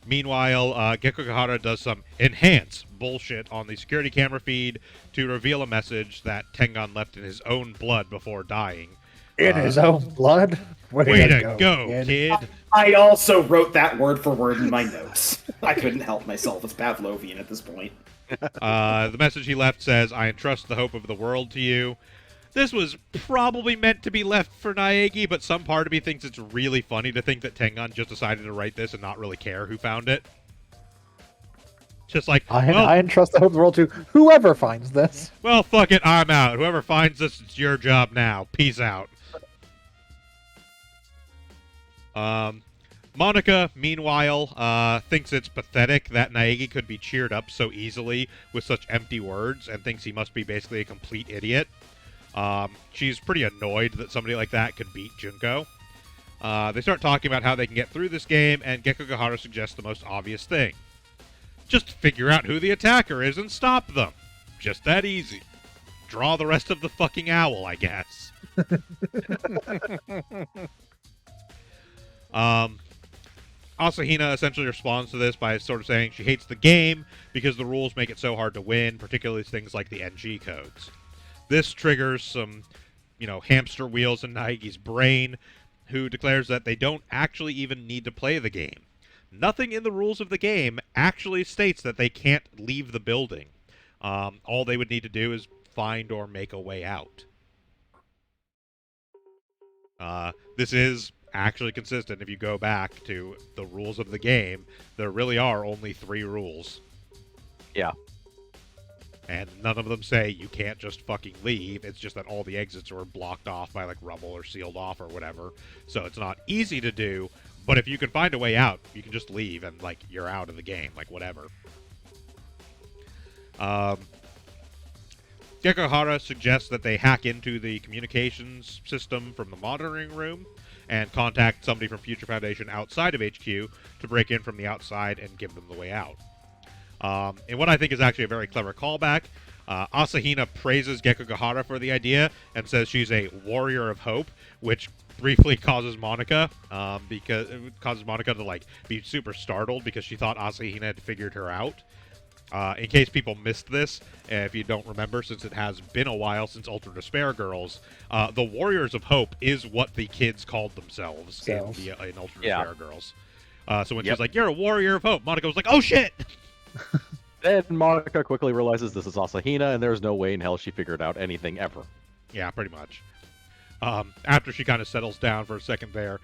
Meanwhile, Gekogahara does some enhance bullshit on the security camera feed to reveal a message that Tengun left in his own blood before dying. In his own blood? Way to go, kid. I also wrote that word for word in my notes. I couldn't help myself. It's Pavlovian at this point. The message he left says, "I entrust the hope of the world to you." This was probably meant to be left for Naegi, but some part of me thinks it's really funny to think that Tengun just decided to write this and not really care who found it. Just like, I entrust the hope of the world to whoever finds this. Well, fuck it, I'm out. Whoever finds this, it's your job now. Peace out. Monica, meanwhile, thinks it's pathetic that Naegi could be cheered up so easily with such empty words and thinks he must be basically a complete idiot. She's pretty annoyed that somebody like that could beat Junko. They start talking about how they can get through this game, and Gekogahara suggests the most obvious thing. Just figure out who the attacker is and stop them. Just that easy. Draw the rest of the fucking owl, I guess. Asahina essentially responds to this by sort of saying she hates the game because the rules make it so hard to win, particularly things like the NG codes. This triggers some, hamster wheels in Naegi's brain, who declares that they don't actually even need to play the game. Nothing in the rules of the game actually states that they can't leave the building. All they would need to do is find or make a way out. This is actually consistent. If you go back to the rules of the game, there really are only 3 rules. Yeah. And none of them say you can't just fucking leave. It's just that all the exits are blocked off by, like, rubble or sealed off or whatever. So it's not easy to do, but if you can find a way out, you can just leave and, like, you're out of the game. Like, whatever. Gekogahara suggests that they hack into the communications system from the monitoring room and contact somebody from Future Foundation outside of HQ to break in from the outside and give them the way out. And what I think is actually a very clever callback, Asahina praises Gekogahara for the idea and says she's a warrior of hope, which briefly causes Monica, because it causes Monica to, like, be super startled because she thought Asahina had figured her out. In case people missed this, if you don't remember, since it has been a while since Ultra Despair Girls, the Warriors of Hope is what the kids called themselves in Ultra Despair Girls. So when she's like, "You're a Warrior of Hope," Monica was like, "Oh shit!" Then Monica quickly realizes this is Asahina, and there's no way in hell she figured out anything ever. Yeah, pretty much. After she kind of settles down for a second there,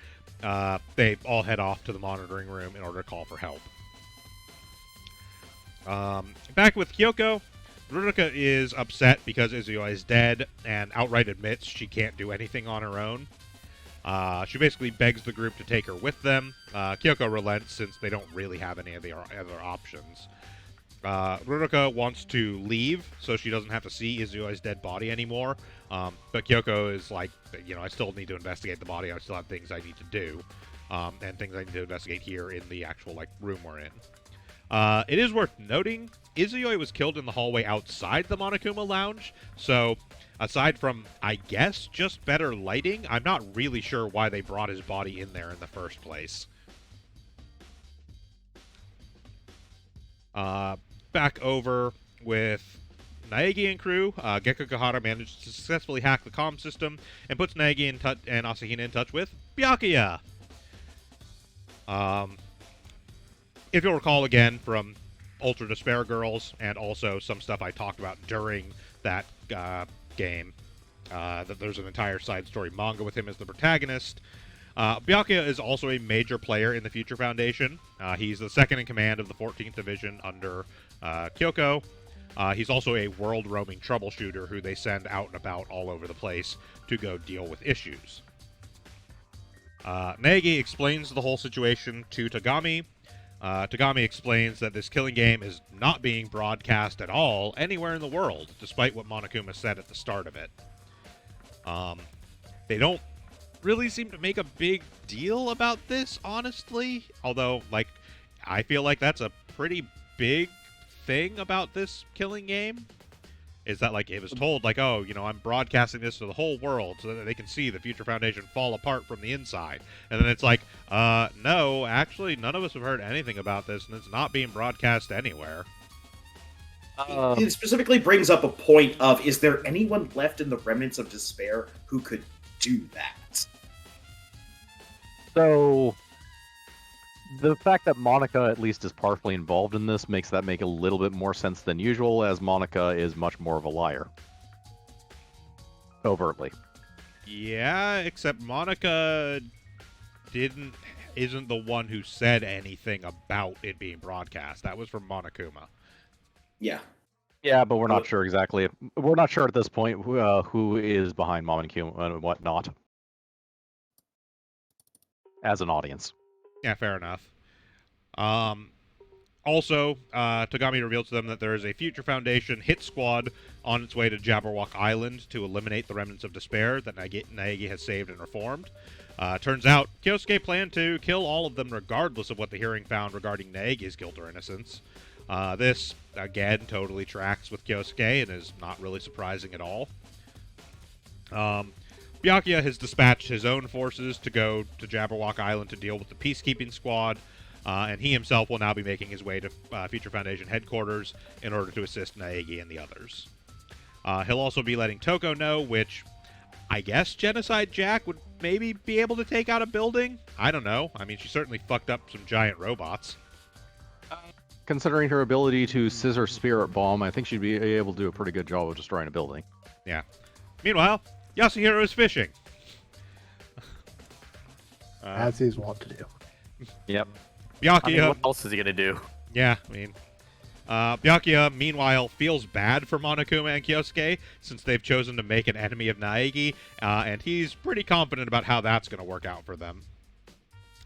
they all head off to the monitoring room in order to call for help. Back with Kyoko, Ruruka is upset because Izuyoi is dead and outright admits she can't do anything on her own. She basically begs the group to take her with them. Kyoko relents since they don't really have any of the other options. Ruruka wants to leave so she doesn't have to see Izuyoi's dead body anymore. But Kyoko is like, I still need to investigate the body. I still have things I need to do. And things I need to investigate here in the actual room we're in. It is worth noting, Izuyoi was killed in the hallway outside the Monokuma Lounge, so aside from, I guess, just better lighting, I'm not really sure why they brought his body in there in the first place. Back over with Naegi and crew, Gekko Kahara managed to successfully hack the comm system and puts Naegi and Asahina in touch with Byakuya. If you'll recall again from Ultra Despair Girls and also some stuff I talked about during that game, that there's an entire side story manga with him as the protagonist. Byakuya is also a major player in the Future Foundation. He's the second in command of the 14th Division under Kyoko. He's also a world-roaming troubleshooter who they send out and about all over the place to go deal with issues. Naegi explains the whole situation to Tagami. Tagami explains that this killing game is not being broadcast at all anywhere in the world, despite what Monokuma said at the start of it. They don't really seem to make a big deal about this, honestly. Although, I feel like that's a pretty big thing about this killing game. Is that, it was told, I'm broadcasting this to the whole world so that they can see the Future Foundation fall apart from the inside. And then it's no, actually, none of us have heard anything about this, and it's not being broadcast anywhere. It specifically brings up a point of, is there anyone left in the remnants of despair who could do that? So, the fact that Monica at least is partially involved in this makes that make a little bit more sense than usual, as Monica is much more of a liar. Overtly. Yeah, except Monica isn't the one who said anything about it being broadcast. That was from Monokuma. Yeah. Yeah, but we're not sure exactly. We're not sure at this point who is behind Monokuma and whatnot. As an audience. Yeah, fair enough. Also, Tagami reveals to them that there is a Future Foundation hit squad on its way to Jabberwock Island to eliminate the remnants of despair that Naegi has saved and reformed. Turns out, Kyosuke planned to kill all of them regardless of what the hearing found regarding Naegi's guilt or innocence. This, again, totally tracks with Kyosuke and is not really surprising at all. Byakuya has dispatched his own forces to go to Jabberwock Island to deal with the peacekeeping squad, and he himself will now be making his way to Future Foundation headquarters in order to assist Naegi and the others. He'll also be letting Toko know, which I guess Genocide Jack would maybe be able to take out a building? I don't know. I mean, she certainly fucked up some giant robots. Considering her ability to scissor spirit bomb, I think she'd be able to do a pretty good job of destroying a building. Yeah. Meanwhile, Yasuhiro is fishing. As he's wont to do. Yep. Byakuya. What else is he gonna do? Yeah, Byakuya, meanwhile, feels bad for Monokuma and Kyosuke since they've chosen to make an enemy of Naegi, and he's pretty confident about how that's going to work out for them.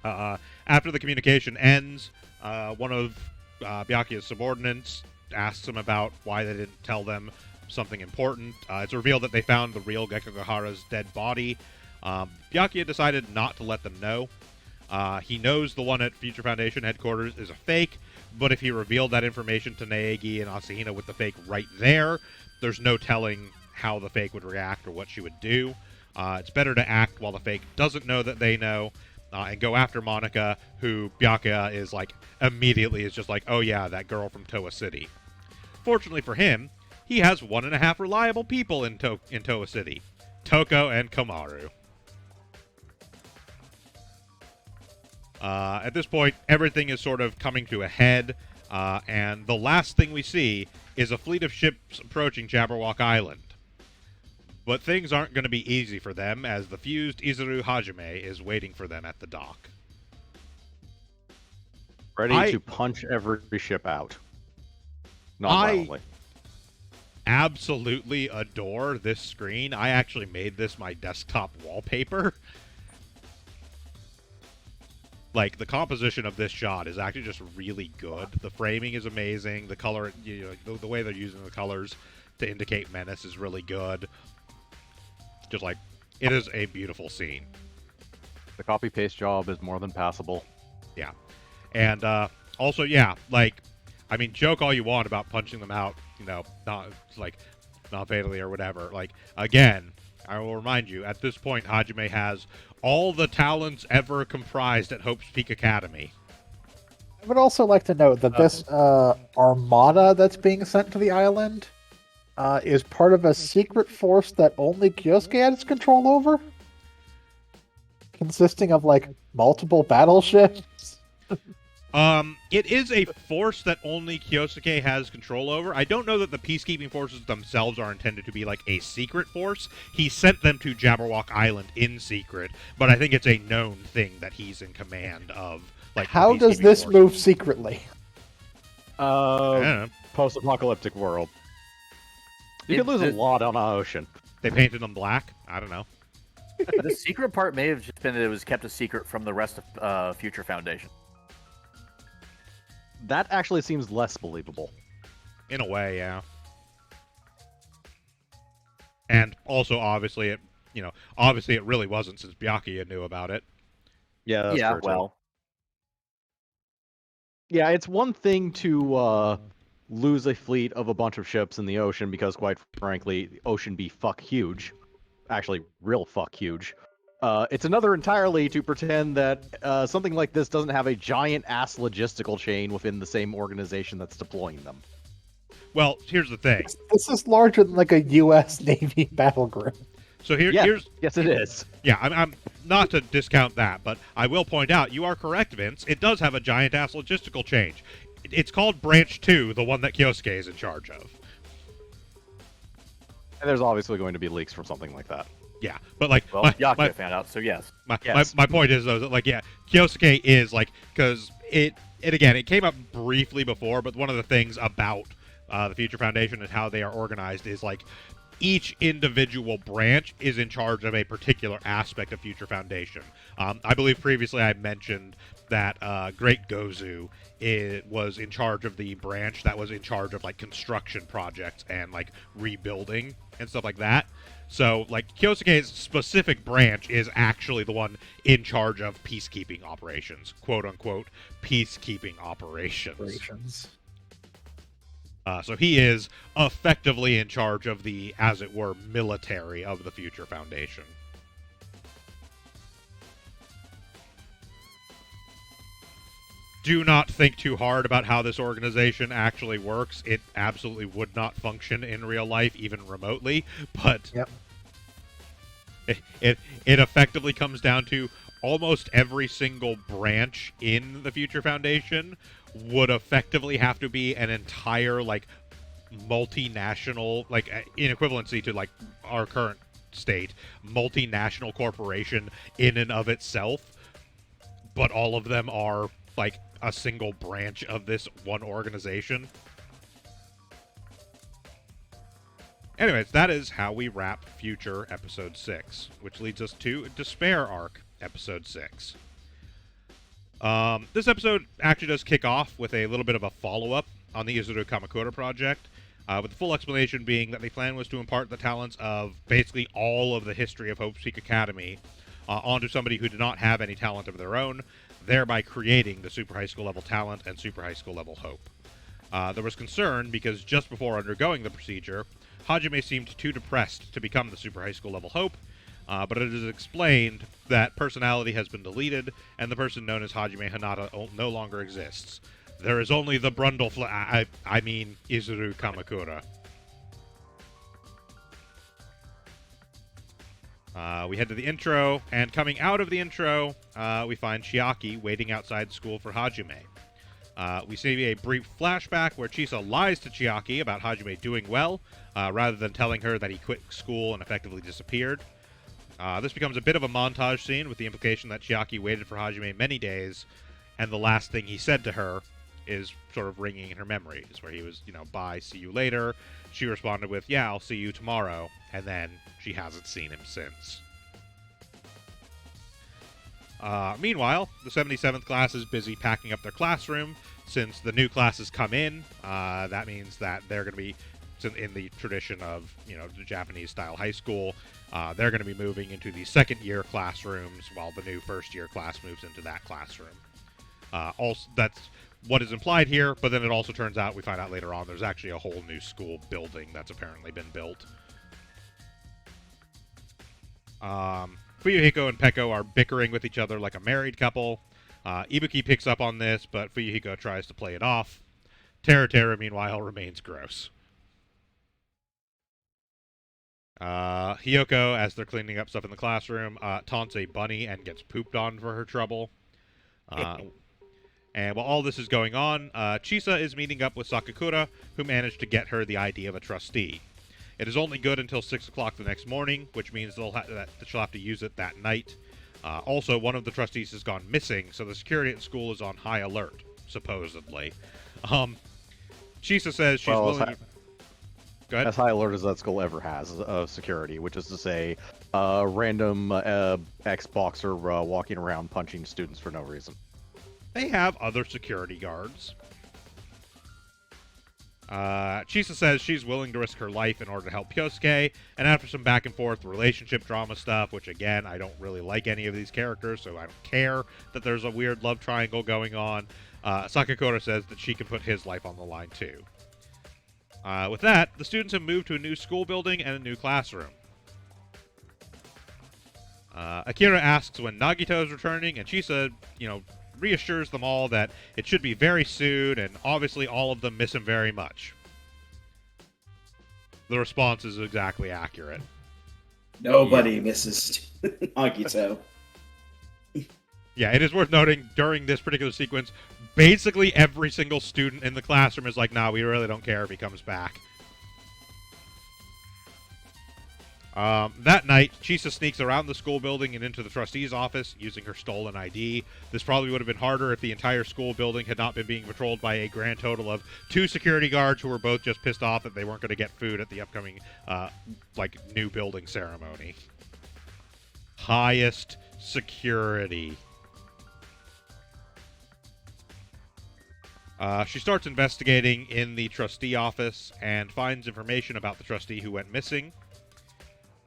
After the communication ends, one of Byakuya's subordinates asks him about why they didn't tell them something important. It's revealed that they found the real Gekko dead body. Byakuya decided not to let them know. He knows the one at Future Foundation headquarters is a fake, but if he revealed that information to Naegi and Asahina with the fake right there, there's no telling how the fake would react or what she would do. It's better to act while the fake doesn't know that they know, and go after Monica, who Byakuya is immediately is just oh yeah, that girl from Toa City. Fortunately for him, he has 1.5 reliable people in Toa City, Toko and Komaru. At this point, everything is sort of coming to a head, and the last thing we see is a fleet of ships approaching Jabberwock Island. But things aren't going to be easy for them, as the fused Izuru Hajime is waiting for them at the dock. Ready to punch every ship out. Non-violently. Absolutely adore this screen. I actually made this my desktop wallpaper. Like, the composition of this shot is actually just really good. The framing is amazing. The color, the way they're using the colors to indicate menace is really good. Just like, it is a beautiful scene. The copy-paste job is more than passable. Yeah. And also, yeah, like, I mean, joke all you want about punching them out, not fatally or whatever. Like, again, I will remind you, at this point, Hajime has all the talents ever comprised at Hope's Peak Academy. I would also like to note that this armada that's being sent to the island is part of a secret force that only Kyosuke has control over, consisting of like multiple battleships. It is a force that only Kyosuke has control over. I don't know that the peacekeeping forces themselves are intended to be like a secret force. He sent them to Jabberwock Island in secret, but I think it's a known thing that he's in command of. Like, how does this move secretly? Post-apocalyptic world. You could lose a lot on an ocean. They painted them black? I don't know. The secret part may have just been that it was kept a secret from the rest of Future Foundation. That actually seems less believable. In a way, yeah. And also, obviously, it really wasn't, since Byakuya knew about it. Yeah, that's true, well. Yeah, it's one thing to lose a fleet of a bunch of ships in the ocean because, quite frankly, the ocean be fuck huge. Actually, real fuck huge. It's another entirely to pretend that something like this doesn't have a giant-ass logistical chain within the same organization that's deploying them. Well, here's the thing. This is larger than like a U.S. Navy battle group. So here's... Yes, it is. Yeah, I'm not to discount that, but I will point out, you are correct, Vince. It does have a giant-ass logistical chain. It's called Branch 2, the one that Kyosuke is in charge of. And there's obviously going to be leaks from something like that. Yeah, but like... Well, Byakuya found out, so yes. My point is, though, that, like, yeah, Kyosuke is, like, because it came up briefly before, but one of the things about the Future Foundation and how they are organized is, like, each individual branch is in charge of a particular aspect of Future Foundation. I believe previously I mentioned that Great Gozu was in charge of the branch that was in charge of, like, construction projects and, like, rebuilding and stuff like that. So, like, Kyosuke's specific branch is actually the one in charge of peacekeeping operations. Quote-unquote, peacekeeping operations. So he is effectively in charge of the, as it were, military of the Future Foundation. Do not think too hard about how this organization actually works. It absolutely would not function in real life, even remotely, but yep. It effectively comes down to almost every single branch in the Future Foundation would effectively have to be an entire, like, multinational, like, in equivalency to, like, our current state, multinational corporation in and of itself, but all of them are, like, a single branch of this one organization. Anyways, that is how we wrap Future Episode 6, which leads us to Despair Arc Episode 6. This episode actually does kick off with a little bit of a follow-up on the Izuru Kamakura project, with the full explanation being that the plan was to impart the talents of basically all of the history of Hope's Peak Academy onto somebody who did not have any talent of their own, thereby creating the Super High School level talent and Super High School level Hope. There was concern because just before undergoing the procedure, Hajime seemed too depressed to become the Super High School level Hope, but it is explained that personality has been deleted, and the person known as Hajime Hanada no longer exists. There is only the Brundle I mean, Izuru Kamakura. We head to the intro, and coming out of the intro, we find Chiaki waiting outside school for Hajime. We see a brief flashback where Chisa lies to Chiaki about Hajime doing well, rather than telling her that he quit school and effectively disappeared. This becomes a bit of a montage scene with the implication that Chiaki waited for Hajime many days, and the last thing he said to her is sort of ringing in her memories, where he was, bye, see you later. She responded with, yeah, I'll see you tomorrow, and then she hasn't seen him since. Meanwhile, the 77th class is busy packing up their classroom. Since the new classes come in, that means that they're going to be, in the tradition of, the Japanese-style high school, they're going to be moving into the second-year classrooms while the new first-year class moves into that classroom. Also, that's what is implied here, but then it also turns out, we find out later on, there's actually a whole new school building that's apparently been built. Fuyuhiko and Peko are bickering with each other like a married couple. Ibuki picks up on this, but Fuyuhiko tries to play it off. Teru, meanwhile, remains gross. Hiyoko, as they're cleaning up stuff in the classroom, taunts a bunny and gets pooped on for her trouble. And while all this is going on, Chisa is meeting up with Sakakura, who managed to get her the ID of a trustee. It is only good until 6 o'clock the next morning, which means that she'll have to use it that night. Also, one of the trustees has gone missing, so the security at school is on high alert, supposedly. Chisa says she's willing... Go ahead. As high alert as that school ever has of security, which is to say, random ex-boxer walking around punching students for no reason. They have other security guards. Chisa says she's willing to risk her life in order to help Kyosuke, and after some back and forth relationship drama stuff, which again, I don't really like any of these characters, so I don't care that there's a weird love triangle going on, Sakakura says that she can put his life on the line too. With that, the students have moved to a new school building and a new classroom. Akira asks when Nagito is returning, and Chisa, reassures them all that it should be very soon, and obviously all of them miss him very much. The response is exactly accurate. Nobody misses Nagito. Yeah, it is worth noting, during this particular sequence, basically every single student in the classroom is like, nah, we really don't care if he comes back. That night, Chisa sneaks around the school building and into the trustee's office using her stolen ID. This probably would have been harder if the entire school building had not been being patrolled by a grand total of 2 security guards who were both just pissed off that they weren't going to get food at the upcoming, new building ceremony. Highest security. She starts investigating in the trustee office and finds information about the trustee who went missing,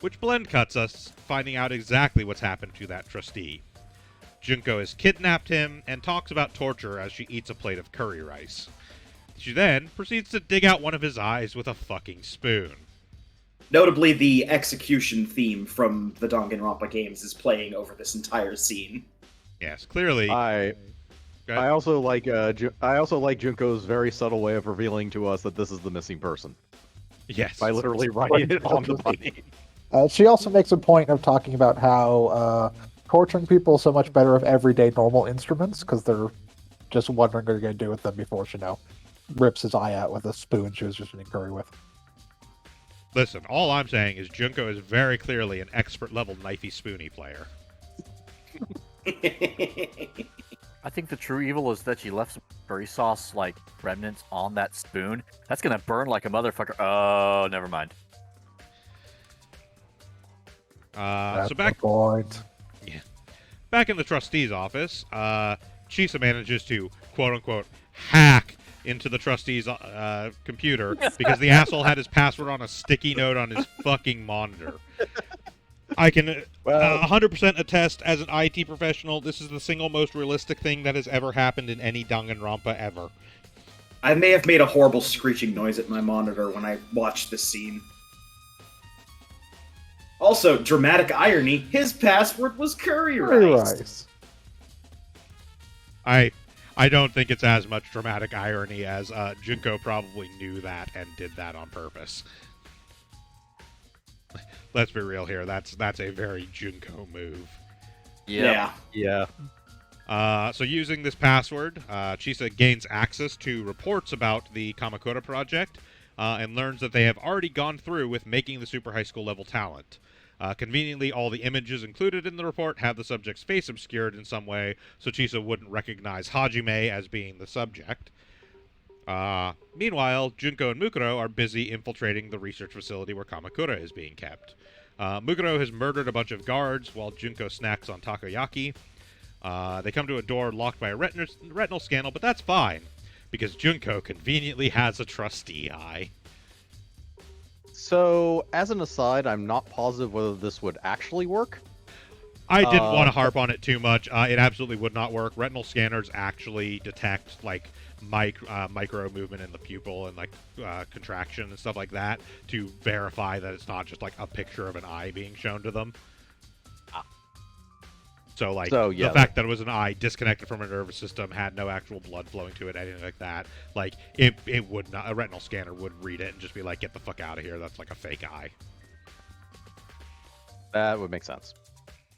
which blend cuts us, finding out exactly what's happened to that trustee. Junko has kidnapped him and talks about torture as she eats a plate of curry rice. She then proceeds to dig out one of his eyes with a fucking spoon. Notably, the execution theme from the Danganronpa games is playing over this entire scene. Yes, clearly. I also like Junko's very subtle way of revealing to us that this is the missing person. Yes. By literally writing it on the body. She also makes a point of talking about how torturing people is so much better with everyday normal instruments, because they're just wondering what they're going to do with them before she rips his eye out with a spoon she was just eating curry with. Listen, all I'm saying is Junko is very clearly an expert-level knifey-spoony player. I think the true evil is that she left some curry sauce, remnants on that spoon. That's gonna burn like a motherfucker. Oh, never mind. That's the point. Yeah. Back in the trustee's office, Chisa manages to, quote-unquote, hack into the trustee's computer because the asshole had his password on a sticky note on his fucking monitor. I can 100% attest as an IT professional, this is the single most realistic thing that has ever happened in any Danganronpa ever. I may have made a horrible screeching noise at my monitor when I watched this scene. Also, dramatic irony, his password was curry rice. I I don't think it's as much dramatic irony as Junko probably knew that and did that on purpose. Let's be real here. That's a very Junko move. Yeah. Yeah. So using this password, Chisa gains access to reports about the Kamakura project and learns that they have already gone through with making the super high school level talent. Conveniently, all the images included in the report have the subject's face obscured in some way, so Chisa wouldn't recognize Hajime as being the subject. Meanwhile, Junko and Mukuro are busy infiltrating the research facility where Kamakura is being kept. Mukuro has murdered a bunch of guards while Junko snacks on takoyaki. They come to a door locked by a retinal scandal, but that's fine, because Junko conveniently has a trustee eye. So, as an aside, I'm not positive whether this would actually work. I didn't want to harp on it too much. It absolutely would not work. Retinal scanners actually detect like micro movement in the pupil and like contraction and stuff like that to verify that it's not just like a picture of an eye being shown to them. So yeah, the fact that it was an eye disconnected from a nervous system, had no actual blood flowing to it, anything like that, like it would not, a retinal scanner would read it and just be like, get the fuck out of here, that's like a fake eye. That would make sense.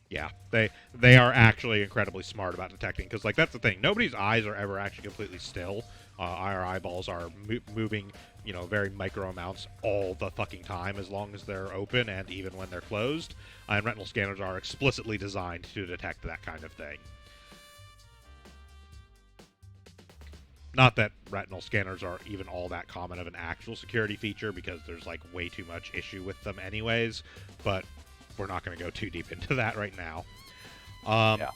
Yeah, they are actually incredibly smart about detecting, because like that's the thing, nobody's eyes are ever actually completely still. Our eyeballs are moving, very micro amounts all the fucking time, as long as they're open and even when they're closed. And retinal scanners are explicitly designed to detect that kind of thing. Not that retinal scanners are even all that common of an actual security feature, because there's like way too much issue with them anyways, but we're not going to go too deep into that right now.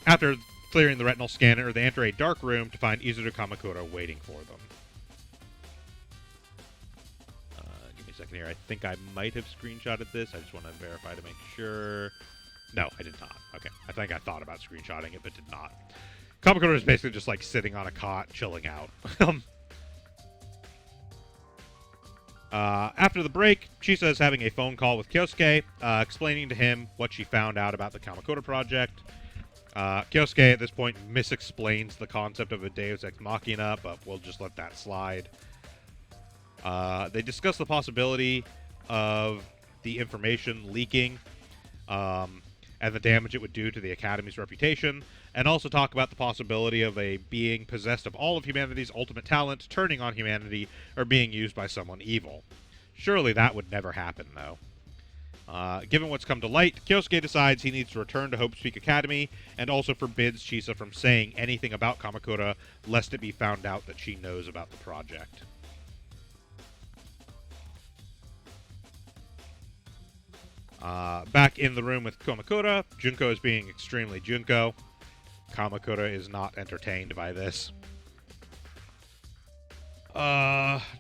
After clearing the retinal scanner, they enter a dark room to find Izuru Kamakura waiting for them. Give me a second here. I think I might have screenshotted this. I just want to verify to make sure. No, I did not. Okay. I think I thought about screenshotting it, but did not. Kamakura is basically just like sitting on a cot, chilling out. After the break, Chisa is having a phone call with Kyosuke, explaining to him what she found out about the Kamakura project. Kyosuke at this point misexplains the concept of a Deus Ex Machina, but we'll just let that slide. They discuss the possibility of the information leaking and the damage it would do to the Academy's reputation, and also talk about the possibility of a being possessed of all of humanity's ultimate talent turning on humanity or being used by someone evil. Surely that would never happen, though. Given what's come to light, Kyosuke decides he needs to return to Hope's Peak Academy, and also forbids Chisa from saying anything about Kamakura, lest it be found out that she knows about the project. Back in the room with Kamakura, Junko is being extremely Junko. Kamakura is not entertained by this.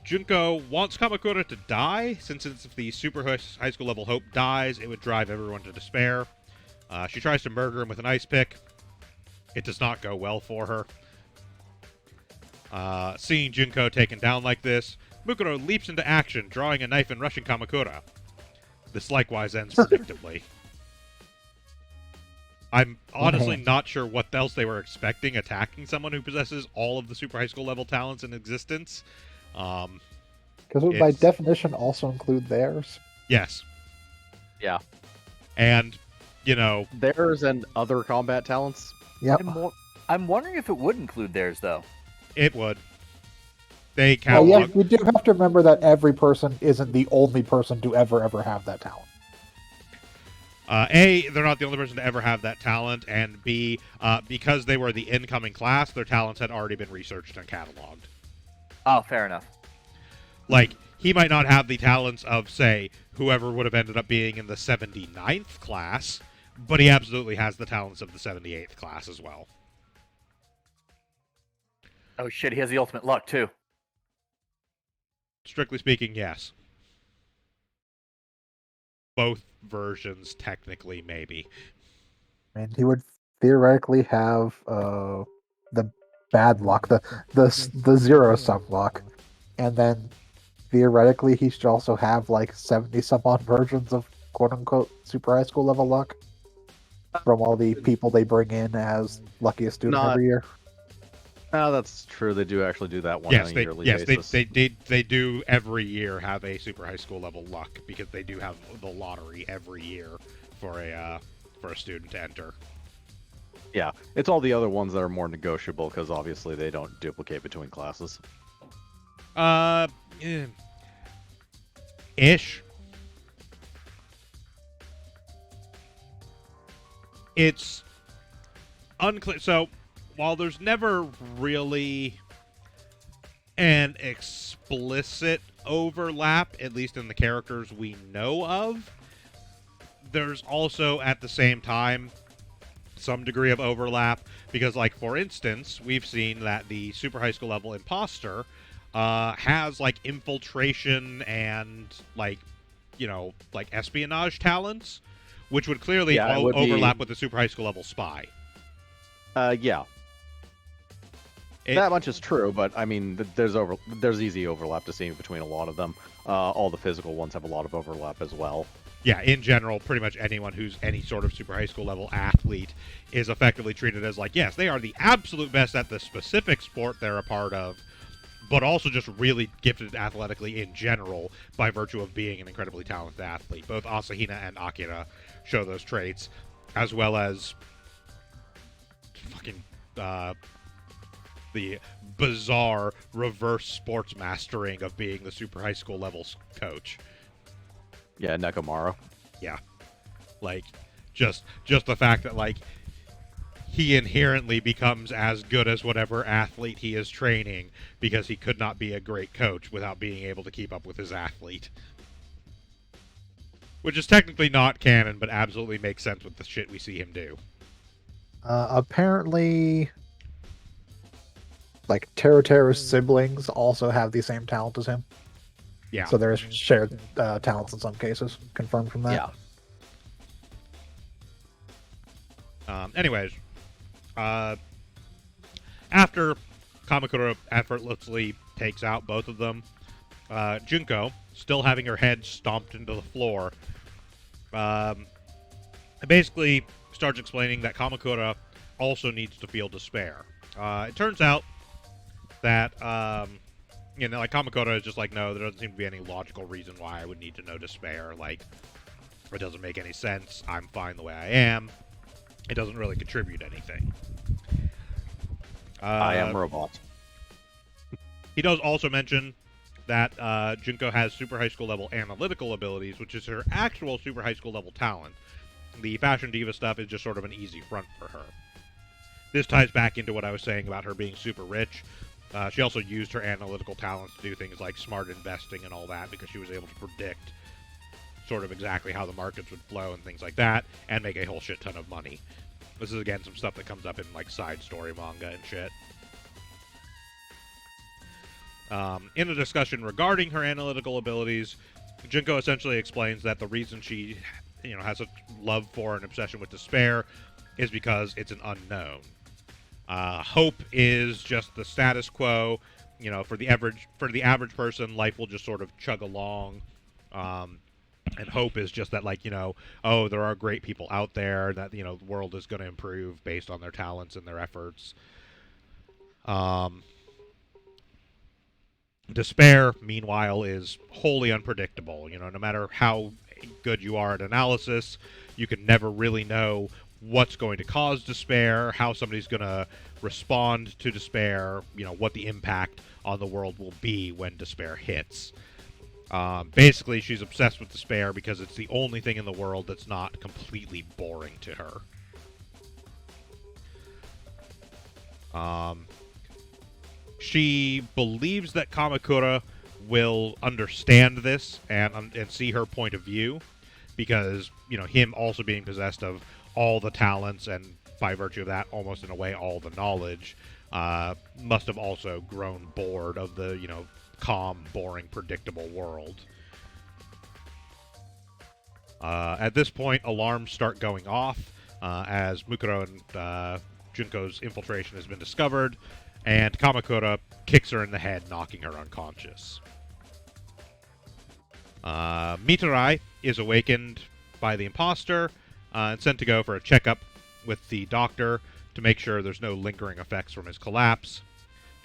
Junko wants Kamakura to die, since if the super high school level Hope dies, it would drive everyone to despair. She tries to murder him with an ice pick. It does not go well for her. Seeing Junko taken down like this, Mukuro leaps into action, drawing a knife and rushing Kamakura. This likewise ends predictably. I'm honestly not sure what else they were expecting, attacking someone who possesses all of the super high school level talents in existence. Because it would by definition also include theirs. Yes. Yeah. And, theirs and other combat talents. Yep. I'm wondering if it would include theirs, though. It would. They count. Yeah, you do have to remember that every person isn't the only person to ever have that talent. A, they're not the only person to ever have that talent, and B, because they were the incoming class, their talents had already been researched and cataloged. Oh, fair enough. Like, he might not have the talents of, say, whoever would have ended up being in the 79th class, but he absolutely has the talents of the 78th class as well. Oh shit, he has the ultimate luck, too. Strictly speaking, yes. Both versions, technically, maybe. And he would theoretically have the bad luck, the zero sum luck, and then theoretically he should also have like 70 some odd versions of quote unquote super high school level luck from all the people they bring in as luckiest student every year. Oh, that's true. They do actually do that one Yes, on a they yearly yes basis. they do every year have a super high school level luck because they do have the lottery every year for a student to enter. Yeah, it's all the other ones that are more negotiable because obviously they don't duplicate between classes. Uh, eh, ish. It's unclear. So while there's never really an explicit overlap, at least in the characters we know of, there's also at the same time some degree of overlap because, like, for instance, we've seen that the super high school level imposter has like infiltration and like like espionage talents, which would clearly Yeah, it would overlap be. with the super high school level spy. Yeah, that much is true, but I mean, there's easy overlap to see between a lot of them. All the physical ones have a lot of overlap as well. Yeah, in general, pretty much anyone who's any sort of super high school level athlete is effectively treated as like, yes, they are the absolute best at the specific sport they're a part of, but also just really gifted athletically in general by virtue of being an incredibly talented athlete. Both Asahina and Akira show those traits, as well as fucking the bizarre reverse sports mastering of being the super high school level coach. Yeah, Nekomaru. Yeah, like just the fact that like he inherently becomes as good as whatever athlete he is training because he could not be a great coach without being able to keep up with his athlete. Which is technically not canon, but absolutely makes sense with the shit we see him do. Apparently, like Teruteru's siblings also have the same talent as him. Yeah. So there's shared talents in some cases, confirmed from that. Yeah. Anyways, after Kamakura effortlessly takes out both of them, Junko, still having her head stomped into the floor, basically starts explaining that Kamakura also needs to feel despair. It turns out that, like Kamakura is just like, no, there doesn't seem to be any logical reason why I would need to know despair. Like, it doesn't make any sense. I'm fine the way I am. It doesn't really contribute anything. I am robot. He does also mention that Junko has super high school level analytical abilities, which is her actual super high school level talent. The Fashion Diva stuff is just sort of an easy front for her. This ties back into what I was saying about her being super rich. She also used her analytical talents to do things like smart investing and all that because she was able to predict sort of exactly how the markets would flow and things like that and make a whole shit ton of money. This is, again, some stuff that comes up in like side story manga and shit. In a discussion regarding her analytical abilities, Junko essentially explains that the reason she has a love for and obsession with despair is because it's an unknown. Hope is just the status quo. For the average person, life will just sort of chug along. And hope is just that, like, oh, there are great people out there, that, the world is going to improve based on their talents and their efforts. Despair, meanwhile, is wholly unpredictable. No matter how good you are at analysis, you can never really know what's going to cause despair, how somebody's going to respond to despair, what the impact on the world will be when despair hits. Basically, she's obsessed with despair because it's the only thing in the world that's not completely boring to her. She believes that Kamakura will understand this and see her point of view because, him also being possessed of all the talents and by virtue of that, almost in a way, all the knowledge, must have also grown bored of the, calm, boring, predictable world. At this point, alarms start going off as Mukuro and Junko's infiltration has been discovered, and Kamakura kicks her in the head, knocking her unconscious. Mitarai is awakened by the imposter and sent to go for a checkup with the doctor to make sure there's no lingering effects from his collapse.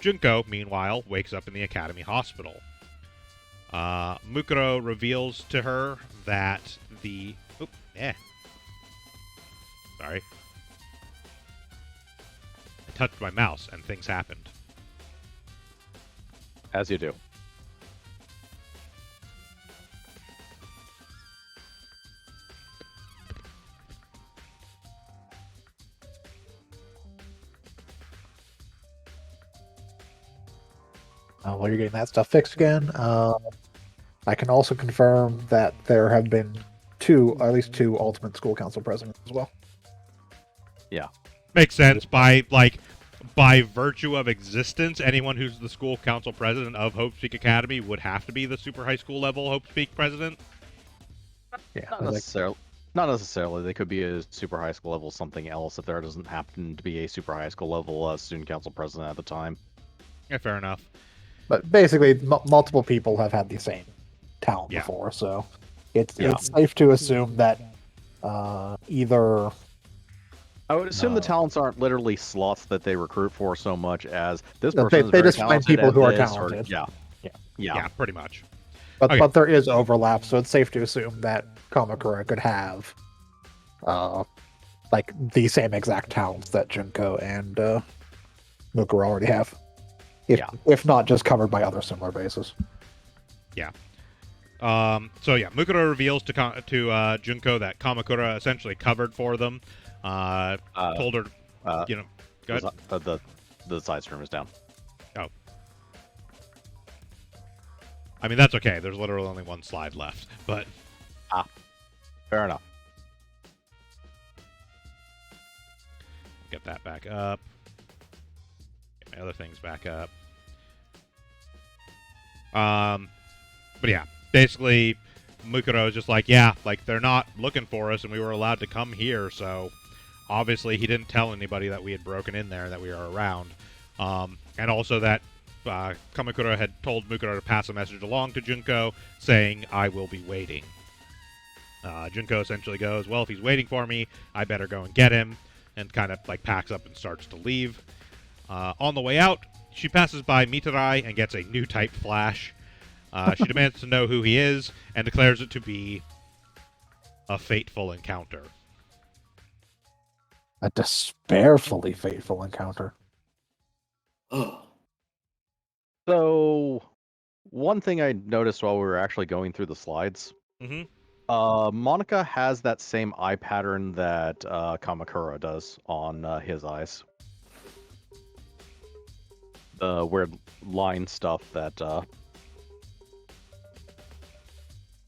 Junko, meanwhile, wakes up in the Academy Hospital. Mukuro reveals to her that the... Sorry. I touched my mouse and things happened. As you do. While you're getting that stuff fixed again, I can also confirm that there have been at least two Ultimate School Council presidents as well. Yeah. Makes sense. By virtue of existence, anyone who's the school council president of Hope Speak Academy would have to be the super high school level Hope Speak president. Yeah, Not necessarily. Not necessarily. They could be a super high school level something else if there doesn't happen to be a super high school level student council president at the time. Yeah, fair enough. But basically, multiple people have had the same talent Yeah. before, so it's safe to assume that either... I would assume the talents aren't literally slots that they recruit for so much as this No, person is they very just find talented people at who are this, or- talented. yeah. Yeah, pretty much. But Okay. but there is overlap, so it's safe to assume that Kamakura could have like the same exact talents that Junko and Mukuro already have. If not just covered by other similar bases. Mukuro reveals to Junko that Kamakura essentially covered for them. Told her, go ahead. The side stream is down. Oh. I mean, that's okay. There's literally only one slide left, but... Fair enough. Get that back up. Get my other things back up. But yeah, basically, Mukuro is just like, they're not looking for us, and we were allowed to come here, so obviously he didn't tell anybody that we had broken in there, that we were around. And also that Kamakura had told Mukuro to pass a message along to Junko, saying, I will be waiting. Junko essentially goes, well, if he's waiting for me, I better go and get him, and kind of packs up and starts to leave. On the way out, she passes by Mitarai and gets a new type flash. She demands to know who he is and declares it to be a fateful encounter. A despairfully fateful encounter. So, one thing I noticed while we were actually going through the slides, Monica has that same eye pattern that Kamakura does on his eyes. The weird line stuff that...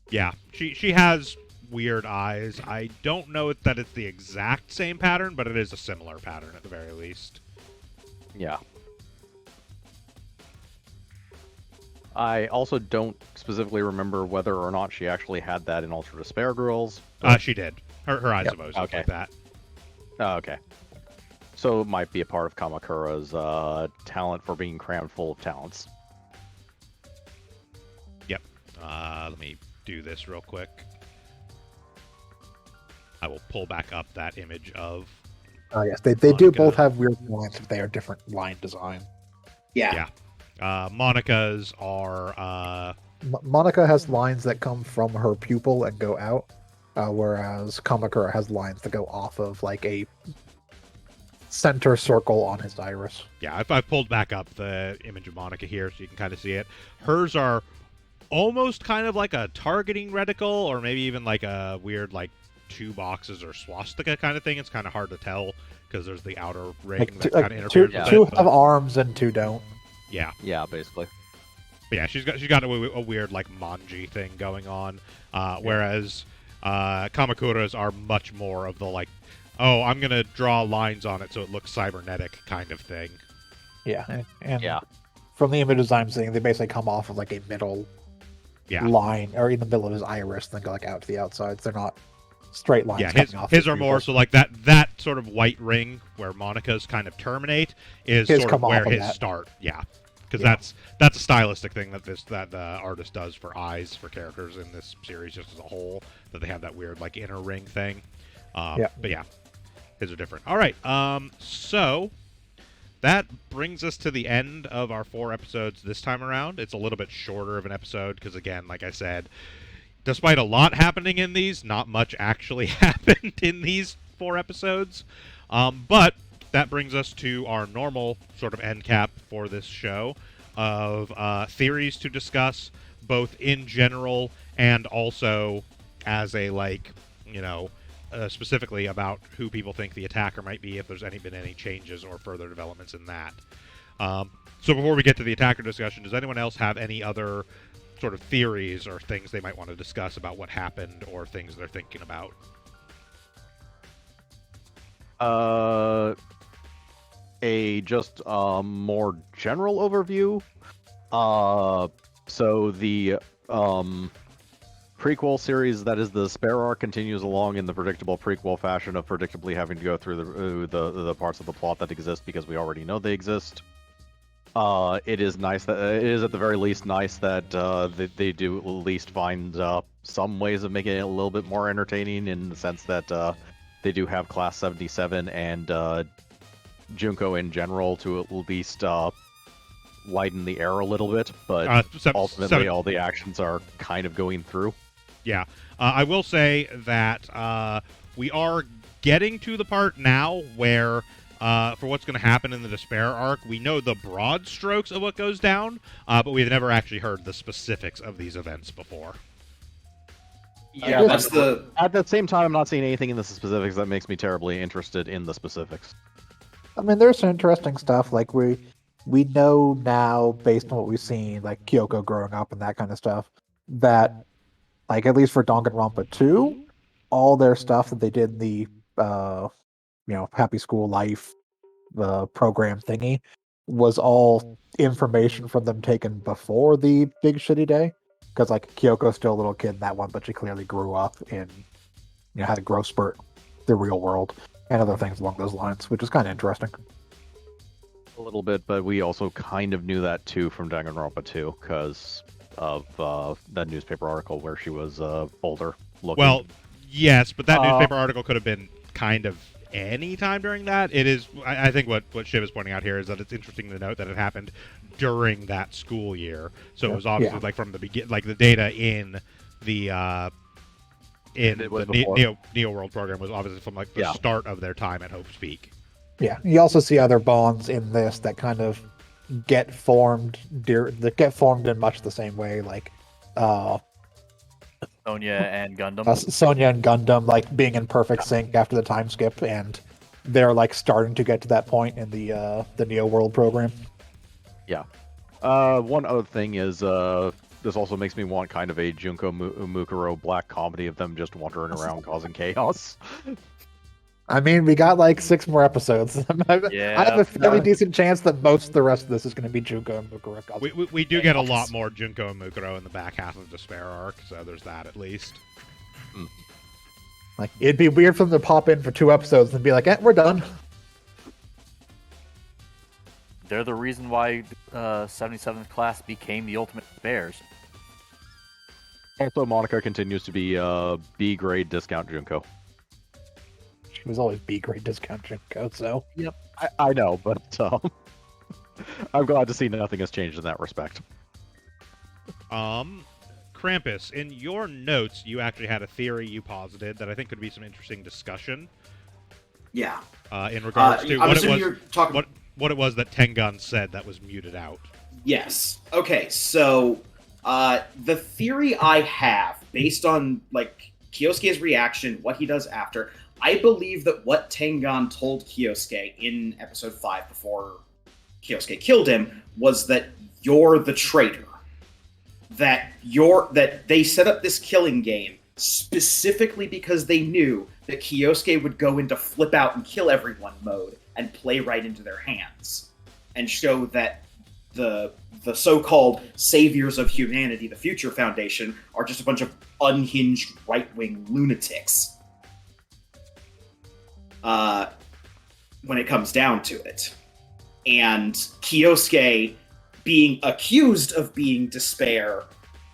Yeah, she has weird eyes. I don't know that it's the exact same pattern, but it is a similar pattern at the very least. Yeah. I also don't specifically remember whether or not she actually had that in Ultra Despair Girls. She did. Her eyes have always looked like that. Oh, okay. So it might be a part of Kamakura's talent for being crammed full of talents. Yep. Let me do this real quick. I will pull back up that image of... Yes, they do both have weird lines, but they are different line design. Yeah. Monica's are... Monica has lines that come from her pupil and go out, whereas Kamakura has lines that go off of a center circle on his iris. Yeah, I've pulled back up the image of Monica here so you can kind of see it. Hers are almost kind of like a targeting reticle, or maybe even a weird two boxes or swastika kind of thing. It's kind of hard to tell because there's the outer ring that kind of interferes with two it. have arms and two don't. Yeah. Yeah, basically. But yeah, she's got a weird manji thing going on, whereas Kamakura's are much more of the I'm gonna draw lines on it so it looks cybernetic kind of thing. Yeah, and from the images I'm seeing, they basically come off of a middle line, or in the middle of his iris, then go out to the outsides. They're not straight lines. Yeah, his are more so that sort of white ring where Monica's kind of terminate is sort of where his start. Yeah, because that's a stylistic thing that the artist does for eyes for characters in this series just as a whole, that they have that weird inner ring thing. But yeah, his are different. All right, so that brings us to the end of our 4 episodes this time around. It's a little bit shorter of an episode because, again, like I said, despite a lot happening in these, not much actually happened in these 4 episodes. But that brings us to our normal sort of end cap for this show of theories to discuss, both in general and also as a, like, you know, specifically about who people think the attacker might be, if there's been any changes or further developments in that. So before we get to the attacker discussion, does anyone else have any other sort of theories or things they might want to discuss about what happened or things they're thinking about? A just more general overview. So the prequel series, that is the Spare Arc, continues along in the predictable prequel fashion of predictably having to go through the parts of the plot that exist because we already know they exist. It is nice that it is at the very least nice that they do at least find some ways of making it a little bit more entertaining, in the sense that they do have Class 77 and Junko in general to at least lighten the air a little bit, but ultimately all the actions are kind of going through. Yeah. I will say that we are getting to the part now where, for what's going to happen in the Despair arc, we know the broad strokes of what goes down, but we've never actually heard the specifics of these events before. Yeah, that's the... At the same time, I'm not seeing anything in the specifics that makes me terribly interested in the specifics. I mean, there's some interesting stuff. Like, we know now, based on what we've seen, like Kyoko growing up and that kind of stuff, that, like, at least for Danganronpa 2, all their stuff that they did in the, Happy School Life program thingy was all information from them taken before the big shitty day. Because, like, Kyoko's still a little kid in that one, but she clearly grew up and, had a growth spurt, the real world, and other things along those lines, which is kind of interesting. A little bit, but we also kind of knew that too from Danganronpa 2 because of that newspaper article where she was older looking. Well, yes, but that newspaper article could have been kind of any time during that. It is, I think what Shiv is pointing out here is that it's interesting to note that it happened during that school year. So it was obviously like from the beginning, like the data in the Neo World program was obviously from like the start of their time at Hope's Peak. Yeah, you also see other bonds in this that kind of get formed in much the same way, like Sonya and Gundam. Sonya and Gundam, like being in perfect sync after the time skip, and they're like starting to get to that point in the Neo World program. Yeah. One other thing is this also makes me want kind of a Junko Mukuro black comedy of them just wandering around causing chaos. I mean, we got like 6 more episodes. I have a fairly decent chance that most of the rest of this is going to be Junko and Mukuro. We do get a lot more Junko and Mukuro in the back half of Despair arc, so there's that at least. Like, it'd be weird for them to pop in for 2 episodes and be like, we're done. They're the reason why 77th class became the ultimate bears. Also, Monica continues to be B grade discount Junko. She was always B grade discount Junko, so. Yep, I know, but I'm glad to see nothing has changed in that respect. Krampus, in your notes, you actually had a theory you posited that I think could be some interesting discussion. Yeah. In regards to what it was that Tengun said that was muted out. Yes. Okay, so the theory I have, based on like Kyosuke's reaction, what he does after, I believe that what Tengun told Kyosuke in episode 5 before Kyosuke killed him was that you're the traitor. That they set up this killing game specifically because they knew that Kyosuke would go into flip out and kill everyone mode and play right into their hands and show that the so-called saviors of humanity, the Future Foundation, are just a bunch of unhinged right-wing lunatics. When it comes down to it. And Kyosuke, being accused of being Despair,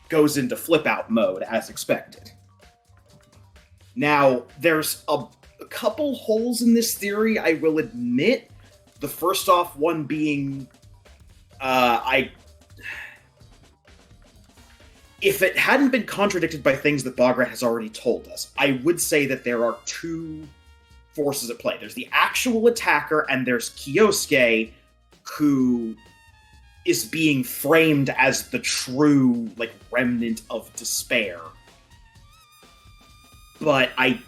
goes into flip-out mode as expected. Now, there's a couple holes in this theory, I will admit. The first off one being, if it hadn't been contradicted by things that Bograt has already told us, I would say that there are two forces at play. There's the actual attacker, and there's Kyosuke, who is being framed as the true, like, remnant of despair. But I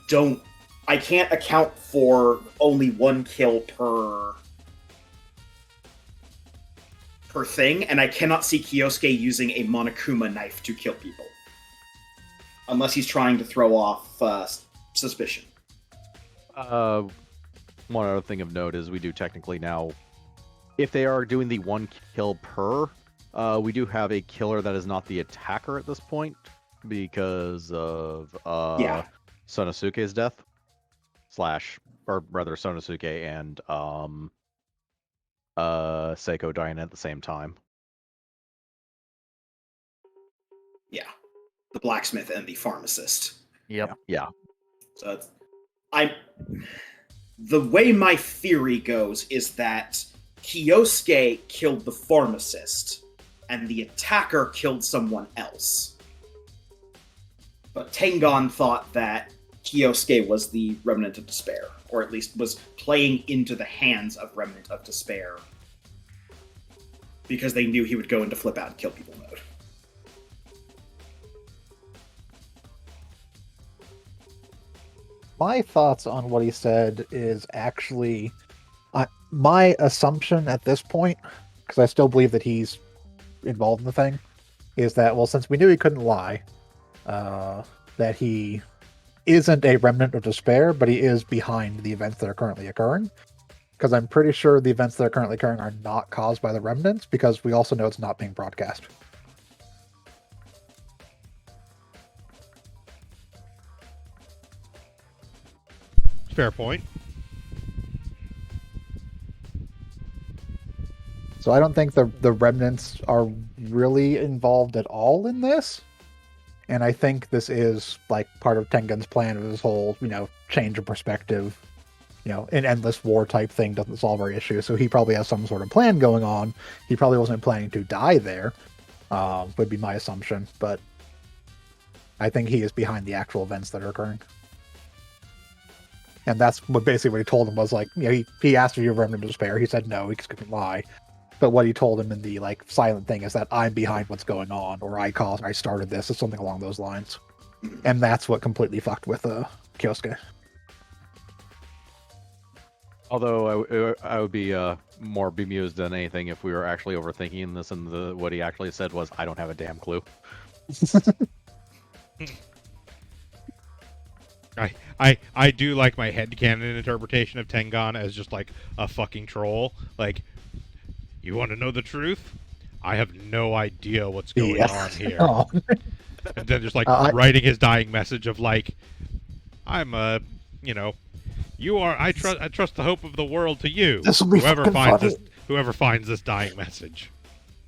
can't account for only one kill per thing, and I cannot see Kyosuke using a Monokuma knife to kill people. Unless he's trying to throw off suspicion. One other thing of note is we do technically now, if they are doing the one kill per, we do have a killer that is not the attacker at this point because of Sonosuke's death. Or rather Sonosuke and Seiko dying at the same time. Yeah. The blacksmith and the pharmacist. Yep. Yeah. So the way my theory goes is that Kyosuke killed the pharmacist, and the attacker killed someone else. But Tengon thought that Kyosuke was the Remnant of Despair, or at least was playing into the hands of Remnant of Despair, because they knew he would go into flip out and kill people mode. My thoughts on what he said is actually my assumption at this point, because I still believe that he's involved in the thing, is that, well, since we knew he couldn't lie, that he isn't a remnant of despair, but he is behind the events that are currently occurring. Because I'm pretty sure the events that are currently occurring are not caused by the remnants, because we also know it's not being broadcast. Fair point. So I don't think the remnants are really involved at all in this. And I think this is like part of Tengen's plan of his whole, change of perspective, an endless war type thing doesn't solve our issue. So he probably has some sort of plan going on. He probably wasn't planning to die there, would be my assumption. But I think he is behind the actual events that are occurring. And that's what he told him was like, he asked if you're remnant of despair. He said no, he couldn't lie. But what he told him in the silent thing is that I'm behind what's going on, or I started this, or something along those lines. And that's what completely fucked with Kyosuke. Although I would be more bemused than anything if we were actually overthinking this, and what he actually said was, "I don't have a damn clue." I do like my headcanon interpretation of Tengon as just like a fucking troll. Like, you want to know the truth? I have no idea what's going on here. Oh. And then just writing his dying message of like, I'm you are. I trust the hope of the world to you. This will be whoever finds this dying message.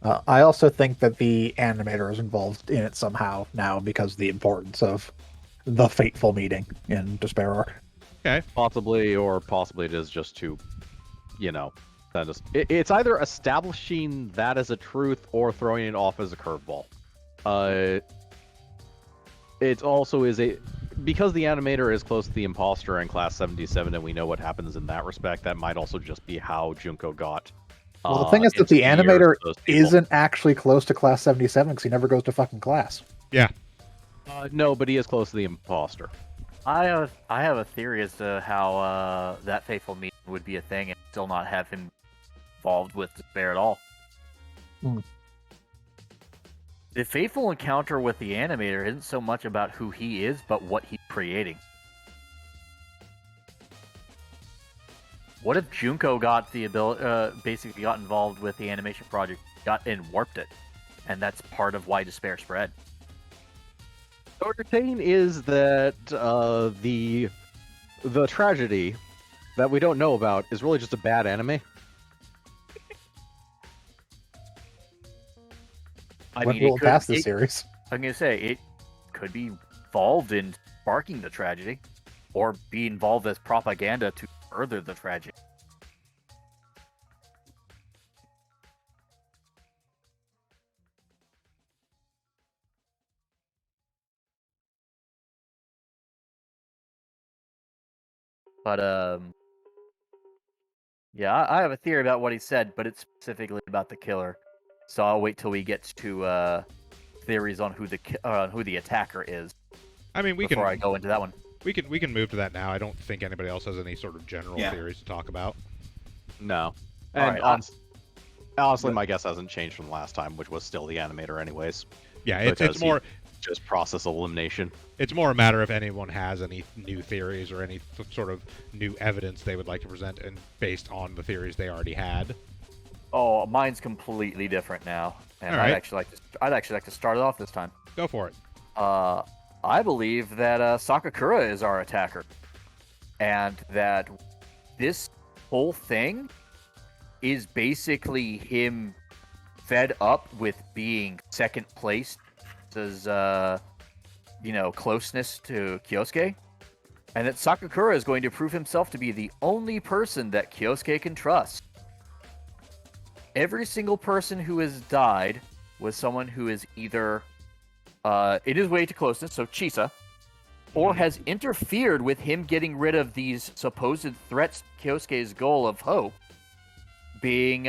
I also think that the animator is involved in it somehow now because of the importance of the fateful meeting in Despair Arc. Okay. Possibly it is just to, that is. It's either establishing that as a truth or throwing it off as a curveball. It also is because the animator is close to the imposter in Class 77, and we know what happens in that respect. That might also just be how Junko got. Well, the thing is that the animator isn't actually close to Class 77 because he never goes to fucking class. Yeah. No, but he is close to the imposter. I have a theory as to how that fateful meeting would be a thing and still not have him involved with Despair at all. The fateful encounter with the animator isn't so much about who he is, but what he's creating. What if Junko got the ability, basically got involved with the animation project, and warped it, and that's part of why Despair spread? So what you're saying is that the tragedy that we don't know about is really just a bad anime? When will it pass the series? I'm going to say, it could be involved in sparking the tragedy, or be involved as propaganda to further the tragedy. But yeah, I have a theory about what he said, but it's specifically about the killer. So I'll wait till we get to theories on who the attacker is I mean, we before I can go into that one. we can move to that now. I don't think anybody else has any sort of general Yeah. theories to talk about. No. All And right, honestly, my guess hasn't changed from last time, which was still the animator, anyways. Yeah, it's Because more just process elimination. it's more a matter of anyone has any new theories or any sort of new evidence they would like to present, and based on the theories they already had. Oh, mine's completely different now, and All right. I'd actually like to start it off this time. Go for it. I believe that Sakakura is our attacker, and that this whole thing is basically him fed up with being second place as closeness to Kyosuke, and that Sakakura is going to prove himself to be the only person that Kyosuke can trust. Every single person who has died was someone who is either in his way to closeness, so Chisa, or has interfered with him getting rid of these supposed threats to Kyosuke's goal of hope, being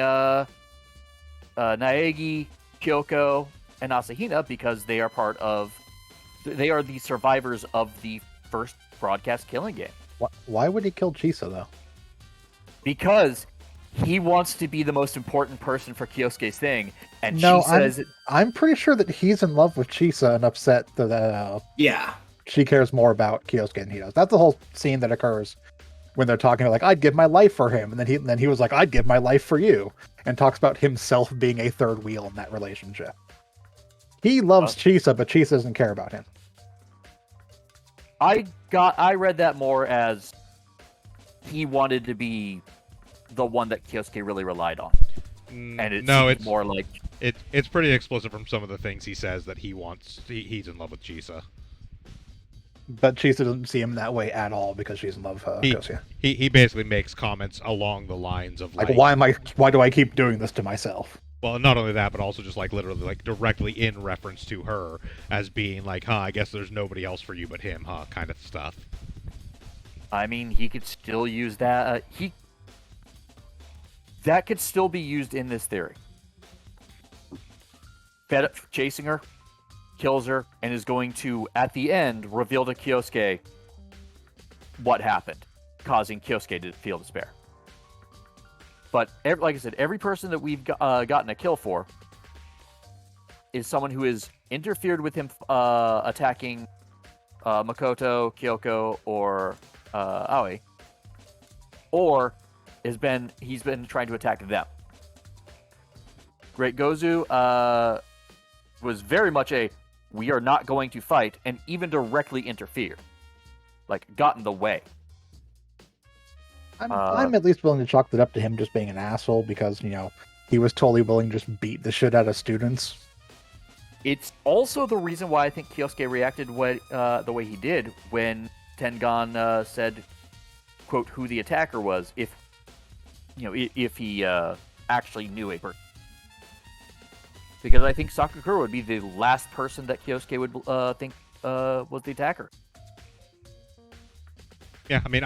Naegi, Kyoko, and Asahina, because they are they are the survivors of the first broadcast killing game. Why would he kill Chisa, though? Because he wants to be the most important person for Kyosuke's thing, and No, she says... I'm pretty sure that he's in love with Chisa and upset that Yeah. she cares more about Kyosuke than he does. That's the whole scene that occurs when they're talking like, I'd give my life for him, and then he was like, I'd give my life for you, and talks about himself being a third wheel in that relationship. He loves Chisa, but Chisa doesn't care about him. I read that more as he wanted to be the one that Kyosuke really relied on. And it's more like... It's pretty explicit from some of the things he says that he's in love with Chisa. But Chisa doesn't see him that way at all because she's in love with Kyosuke. He basically makes comments along the lines of Like, why do I keep doing this to myself? Well, not only that, but also just like literally like directly in reference to her as being like, I guess there's nobody else for you but him, kind of stuff. I mean, he could still use that. That could still be used in this theory. Fed up chasing her, kills her, and is going to, at the end, reveal to Kyosuke what happened, causing Kyosuke to feel despair. But, like I said, every person that we've gotten a kill for is someone who has interfered with him attacking Makoto, Kyoko, or Aoi, or he's been trying to attack them. Great Gozu was very much we are not going to fight, and even directly interfere. Like, got in the way. I'm at least willing to chalk that up to him just being an asshole because, he was totally willing to just beat the shit out of students. It's also the reason why I think Kyosuke reacted the way he did when Tengan said, quote, who the attacker was, if he actually knew a person. Because I think Sakakura would be the last person that Kyosuke would think was the attacker. Yeah, I mean,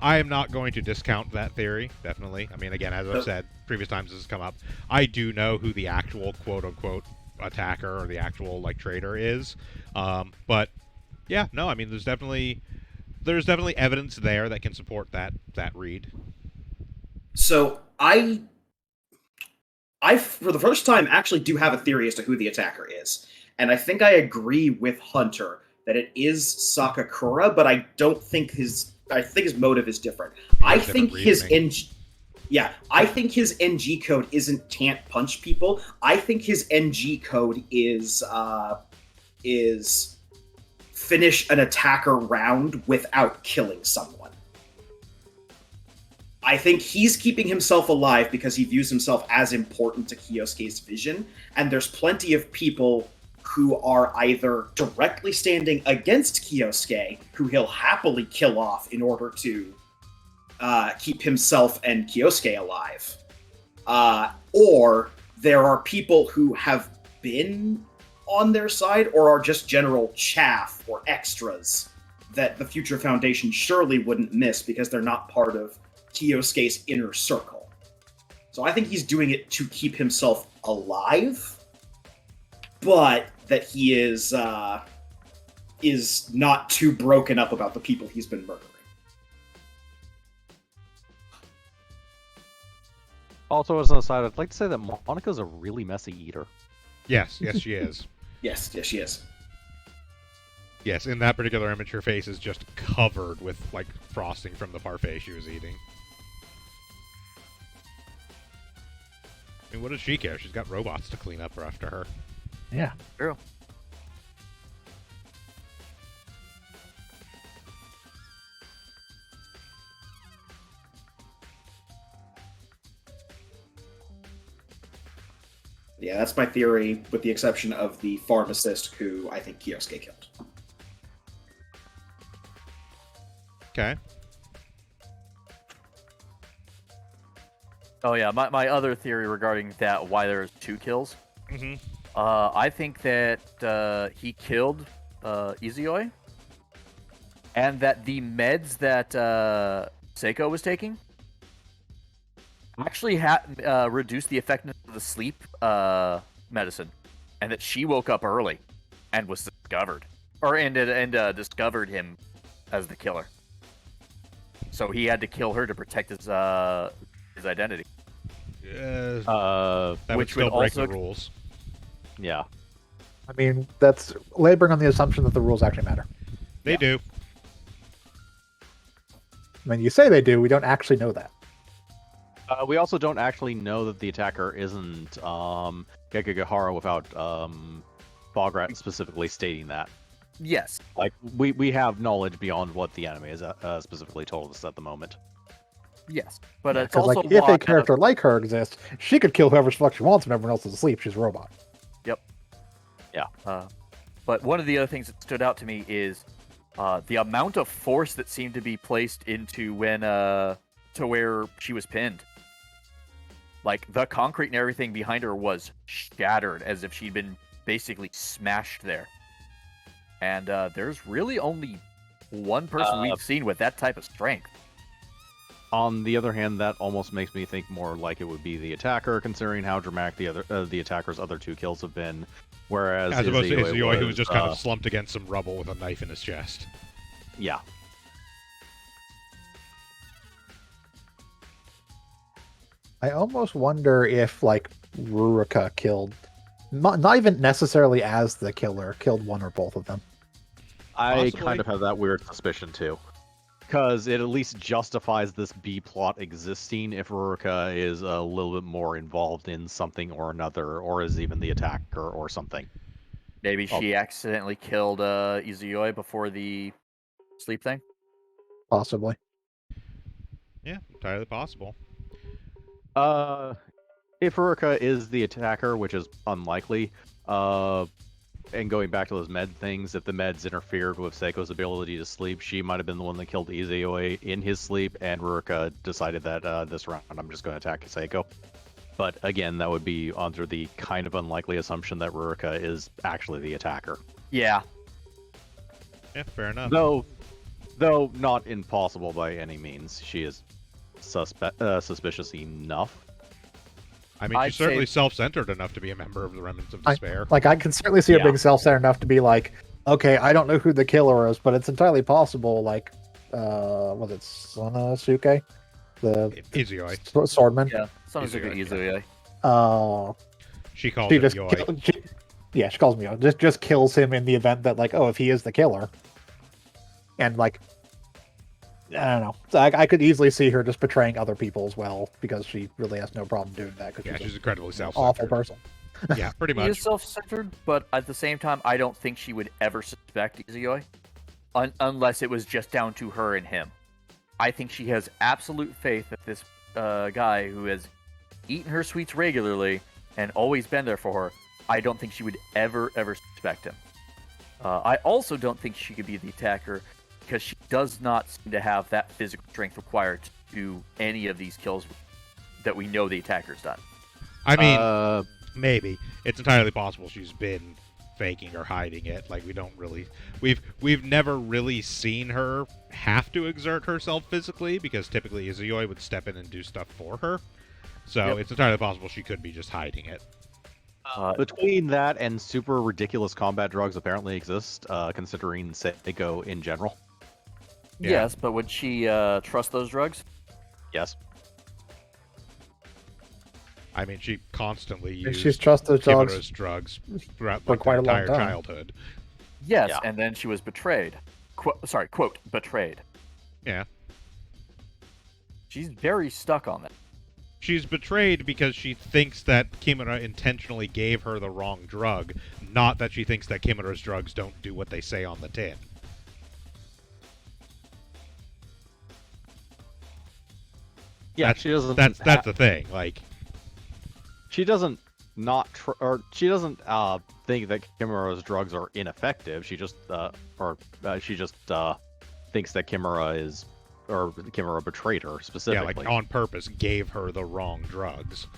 I am not going to discount that theory, definitely. I mean, again, as I've said, previous times this has come up, I do know who the actual quote-unquote attacker or the actual, traitor is. But, yeah, no, I mean, there's definitely evidence there that can support that read. So, I for the first time, actually do have a theory as to who the attacker is. And I think I agree with Hunter that it is Sakakura, but I think his motive is different. I think his NG code isn't can't punch people. I think his NG code is finish an attacker round without killing someone. I think he's keeping himself alive because he views himself as important to Kyosuke's vision, and there's plenty of people who are either directly standing against Kyosuke, who he'll happily kill off in order to keep himself and Kyosuke alive. Or there are people who have been on their side or are just general chaff or extras that the Future Foundation surely wouldn't miss because they're not part of Kyosuke's inner circle. So I think he's doing it to keep himself alive, but that he is not too broken up about the people he's been murdering. Also, as an aside, I'd like to say that Monica's a really messy eater. Yes, she is. Yes, she is. Yes, in that particular image, her face is just covered with, like, frosting from the parfait she was eating. I mean, what does she care? She's got robots to clean up after her. Yeah. True. Yeah, that's my theory, with the exception of the pharmacist who I think Kyosuke killed. Okay. Oh yeah, my other theory regarding that, why there's 2 kills. Mm-hmm. I think that he killed Izuyoi, and that the meds that Seiko was taking actually reduced the effectiveness of the sleep medicine, and that she woke up early and was discovered, and discovered him as the killer. So he had to kill her to protect his identity. That would Which still would break also- the rules. Yeah. I mean, that's laboring on the assumption that the rules actually matter. They do. When you say they do, we don't actually know that. We also don't actually know that the attacker isn't Gekigahara without Bograt specifically stating that. Yes. Like, we have knowledge beyond what the anime has specifically told us at the moment. Yes. But it's Because also like, if why- a character like her exists, she could kill whoever the fuck she wants when everyone else is asleep. She's a robot. But one of the other things that stood out to me is the amount of force that seemed to be placed into when to where she was pinned. Like, the concrete and everything behind her was shattered, as if she'd been basically smashed there. And there's really only one person we've seen with that type of strength. On the other hand, that almost makes me think more like it would be the attacker, considering how dramatic the attacker's other 2 kills have been. Whereas As opposed to Izuyoi, who was was, just kind of slumped against some rubble with a knife in his chest. Yeah. I almost wonder if like Ruruka killed, not even necessarily as the killer, killed one or both of them. I Possibly. kind of have that weird suspicion too. Because it at least justifies this B plot existing if Ruruka is a little bit more involved in something or another, or is even the attacker or something. Maybe she accidentally killed Izuyoi before the sleep thing. Possibly. Yeah, entirely possible. If Ruruka is the attacker, which is unlikely, and going back to those med things, if the meds interfered with Seiko's ability to sleep, she might have been the one that killed Izuyoi in his sleep, and Ruruka decided that this round I'm just going to attack Seiko. But again, that would be under the kind of unlikely assumption that Ruruka is actually the attacker. Yeah. Yeah, fair enough. Though not impossible by any means. She is suspicious enough. I mean, I'd she's certainly say- self-centered enough to be a member of the Remnants of Despair. Like, I can certainly see her Yeah. being self-centered enough to be like, okay, I don't know who the killer is, but it's entirely possible, like, was it Sonosuke? The Izuyoi. swordman? Yeah. Sounds like an Izuyoi. Izuyoi. She calls She him just Yoi. she calls me Yo. Just kills him in the event that, like, oh, if he is the killer. And, like, I don't know. So I could easily see her just betraying other people as well, because she really has no problem doing that, because Yeah, she's she's an incredibly awful self-centered. person. Yeah, pretty She is much. self-centered, but at the same time, I don't think she would ever suspect Izuyoi, unless it was just down to her and him. I think she has absolute faith that this guy who has eaten her sweets regularly and always been there for her, I don't think she would ever suspect him. I also don't think she could be the attacker, because she does not seem to have that physical strength required to do any of these kills that we know the attacker's done. I mean, maybe. It's entirely possible she's been faking or hiding it. Like, we don't really, we've never really seen her have to exert herself physically, because typically Izuyoi would step in and do stuff for her. So it's entirely possible she could be just hiding it. Between that and super ridiculous combat drugs apparently exist, considering Seiko in general. Yeah. Yes, but would she trust those drugs? Yes. I mean, she constantly used She's trusted Kimura's drugs drugs throughout for like, quite her a long entire time. childhood. Yes, Yeah. and then she was betrayed. Quote, betrayed. Yeah. She's very stuck on that. She's betrayed because she thinks that Kimura intentionally gave her the wrong drug, not that she thinks that Kimura's drugs don't do what they say on the tin. Yeah, That's- she doesn't. That's the thing. Like, She doesn't not or she doesn't think that Kimura's drugs are ineffective. She just she just thinks that Kimura betrayed her yeah, specifically. like on purpose gave her the wrong drugs.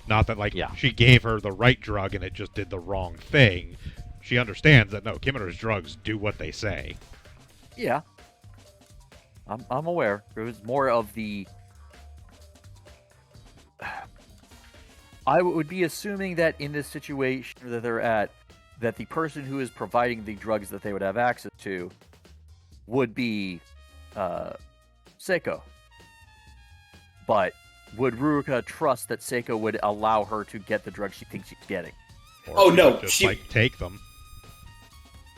Not that, like, Yeah. she gave her the right drug and it just did the wrong thing. She understands that, no, Kimura's drugs do what they say. Yeah. I'm aware. It was more of the... I would be assuming that in this situation that they're at, that the person who is providing the drugs that they would have access to would be Seiko. But would Ruruka trust that Seiko would allow her to get the drugs she thinks she's getting? Or Oh, she no, would just, she- like, take them.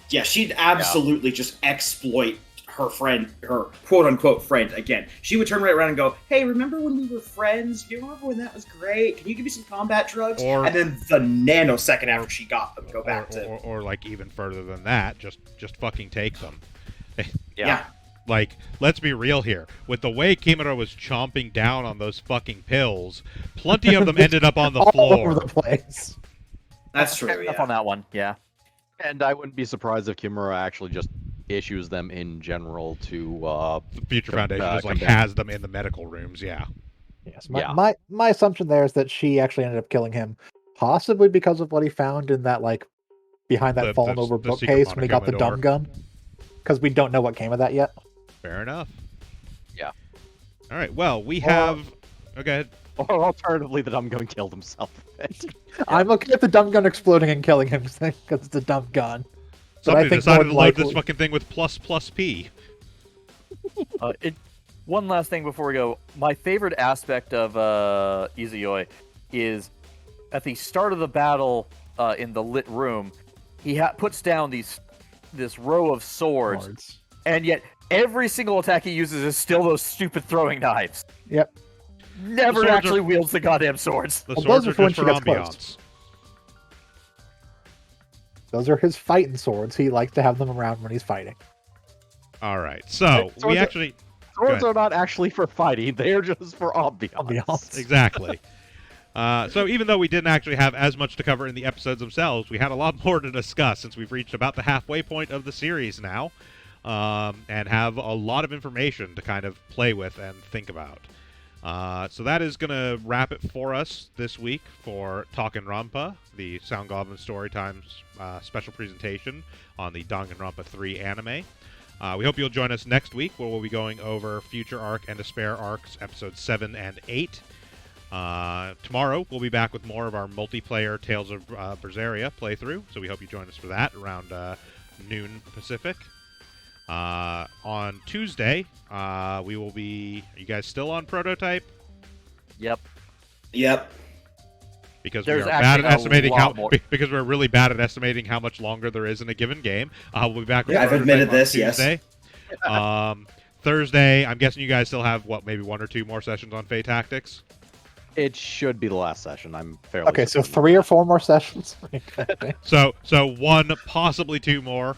Yeah, she'd absolutely just exploit her friend, her quote-unquote friend again. She would turn right around and go, hey, remember when we were friends? Do you remember when that was great? Can you give me some combat drugs? Or- and then the nanosecond after she got them, go back to... Or like, even further than that, just fucking take them. yeah. Like, let's be real here. With the way Kimura was chomping down on those fucking pills, plenty of them ended up on the All floor. over the place. That's true, Fair enough yeah. on that one, yeah. And I wouldn't be surprised if Kimura actually just issues them in general to The Future Come- Foundation just, like, come back. has them in the medical rooms, yeah. Yes. Yeah. My assumption there is that she actually ended up killing him, possibly because of what he found in that, like, behind that The- fallen the- over the secret bookcase when he got the Monokuma dumb door. gun. Because we don't know what came of that yet. Fair enough. Yeah. All right, well, we have... Oh, go ahead. or alternatively the dumb gun killed himself. I'm okay with the dumb gun exploding and killing him because it's a dumb gun. But I Somebody think decided more to load this likely- fucking thing with plus P. One last thing before we go. My favorite aspect of Izuyoi is at the start of the battle in the lit room, he puts down this row of swords, and yet every single attack he uses is still those stupid throwing knives. Yep. Never swords actually wields the goddamn swords. The Well, swords those are are for when just she for gets close. ambiance. Those are his fighting swords. He likes to have them around when he's fighting. All right, so Swords we are- actually... Swords Go are not actually for fighting; they are just for ambiance. Ambiance. Exactly. So even though we didn't actually have as much to cover in the episodes themselves, we had a lot more to discuss since we've reached about the halfway point of the series now, and have a lot of information to kind of play with and think about. So that is going to wrap it for us this week for Talkin'ronpa, the Sound Goblin Storytime's special presentation on the Danganronpa 3 anime. We hope you'll join us next week, where we'll be going over Future Arc and Despair Arcs, episodes 7 and 8. Tomorrow, we'll be back with more of our multiplayer Tales of Berseria playthrough, so we hope you join us for that around noon Pacific. On Tuesday, we will be... Are you guys still on Prototype? Yep. Yep. Because There's we are bad at actually a estimating lot more. because we're really bad at estimating how much longer there is in a given game. We'll be back with Yeah, I've Prototype admitted on this, yes. Tuesday. Thursday, I'm guessing you guys still have, maybe 1 or 2 more sessions on Fate Tactics? It should be the last session. I'm fairly Okay, so certain. 3 or 4 more sessions. So 1, possibly 2 more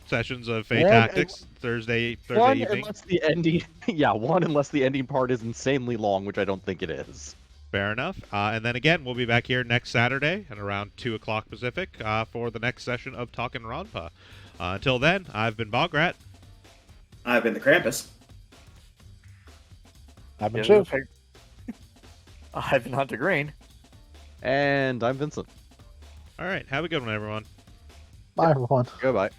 sessions of Fate One- Tactics Thursday One, evening. unless the ending, unless the ending part is insanely long, which I don't think it is. Fair enough. And then again, we'll be back here next Saturday at around 2 o'clock Pacific for the next session of Talkin'ronpa. Until then, I've been Bograt. I've been the Krampus. I've been Shiv. I've been Hunter Green. And I'm Vincent. All right, have a good one, everyone. Bye, everyone. Goodbye.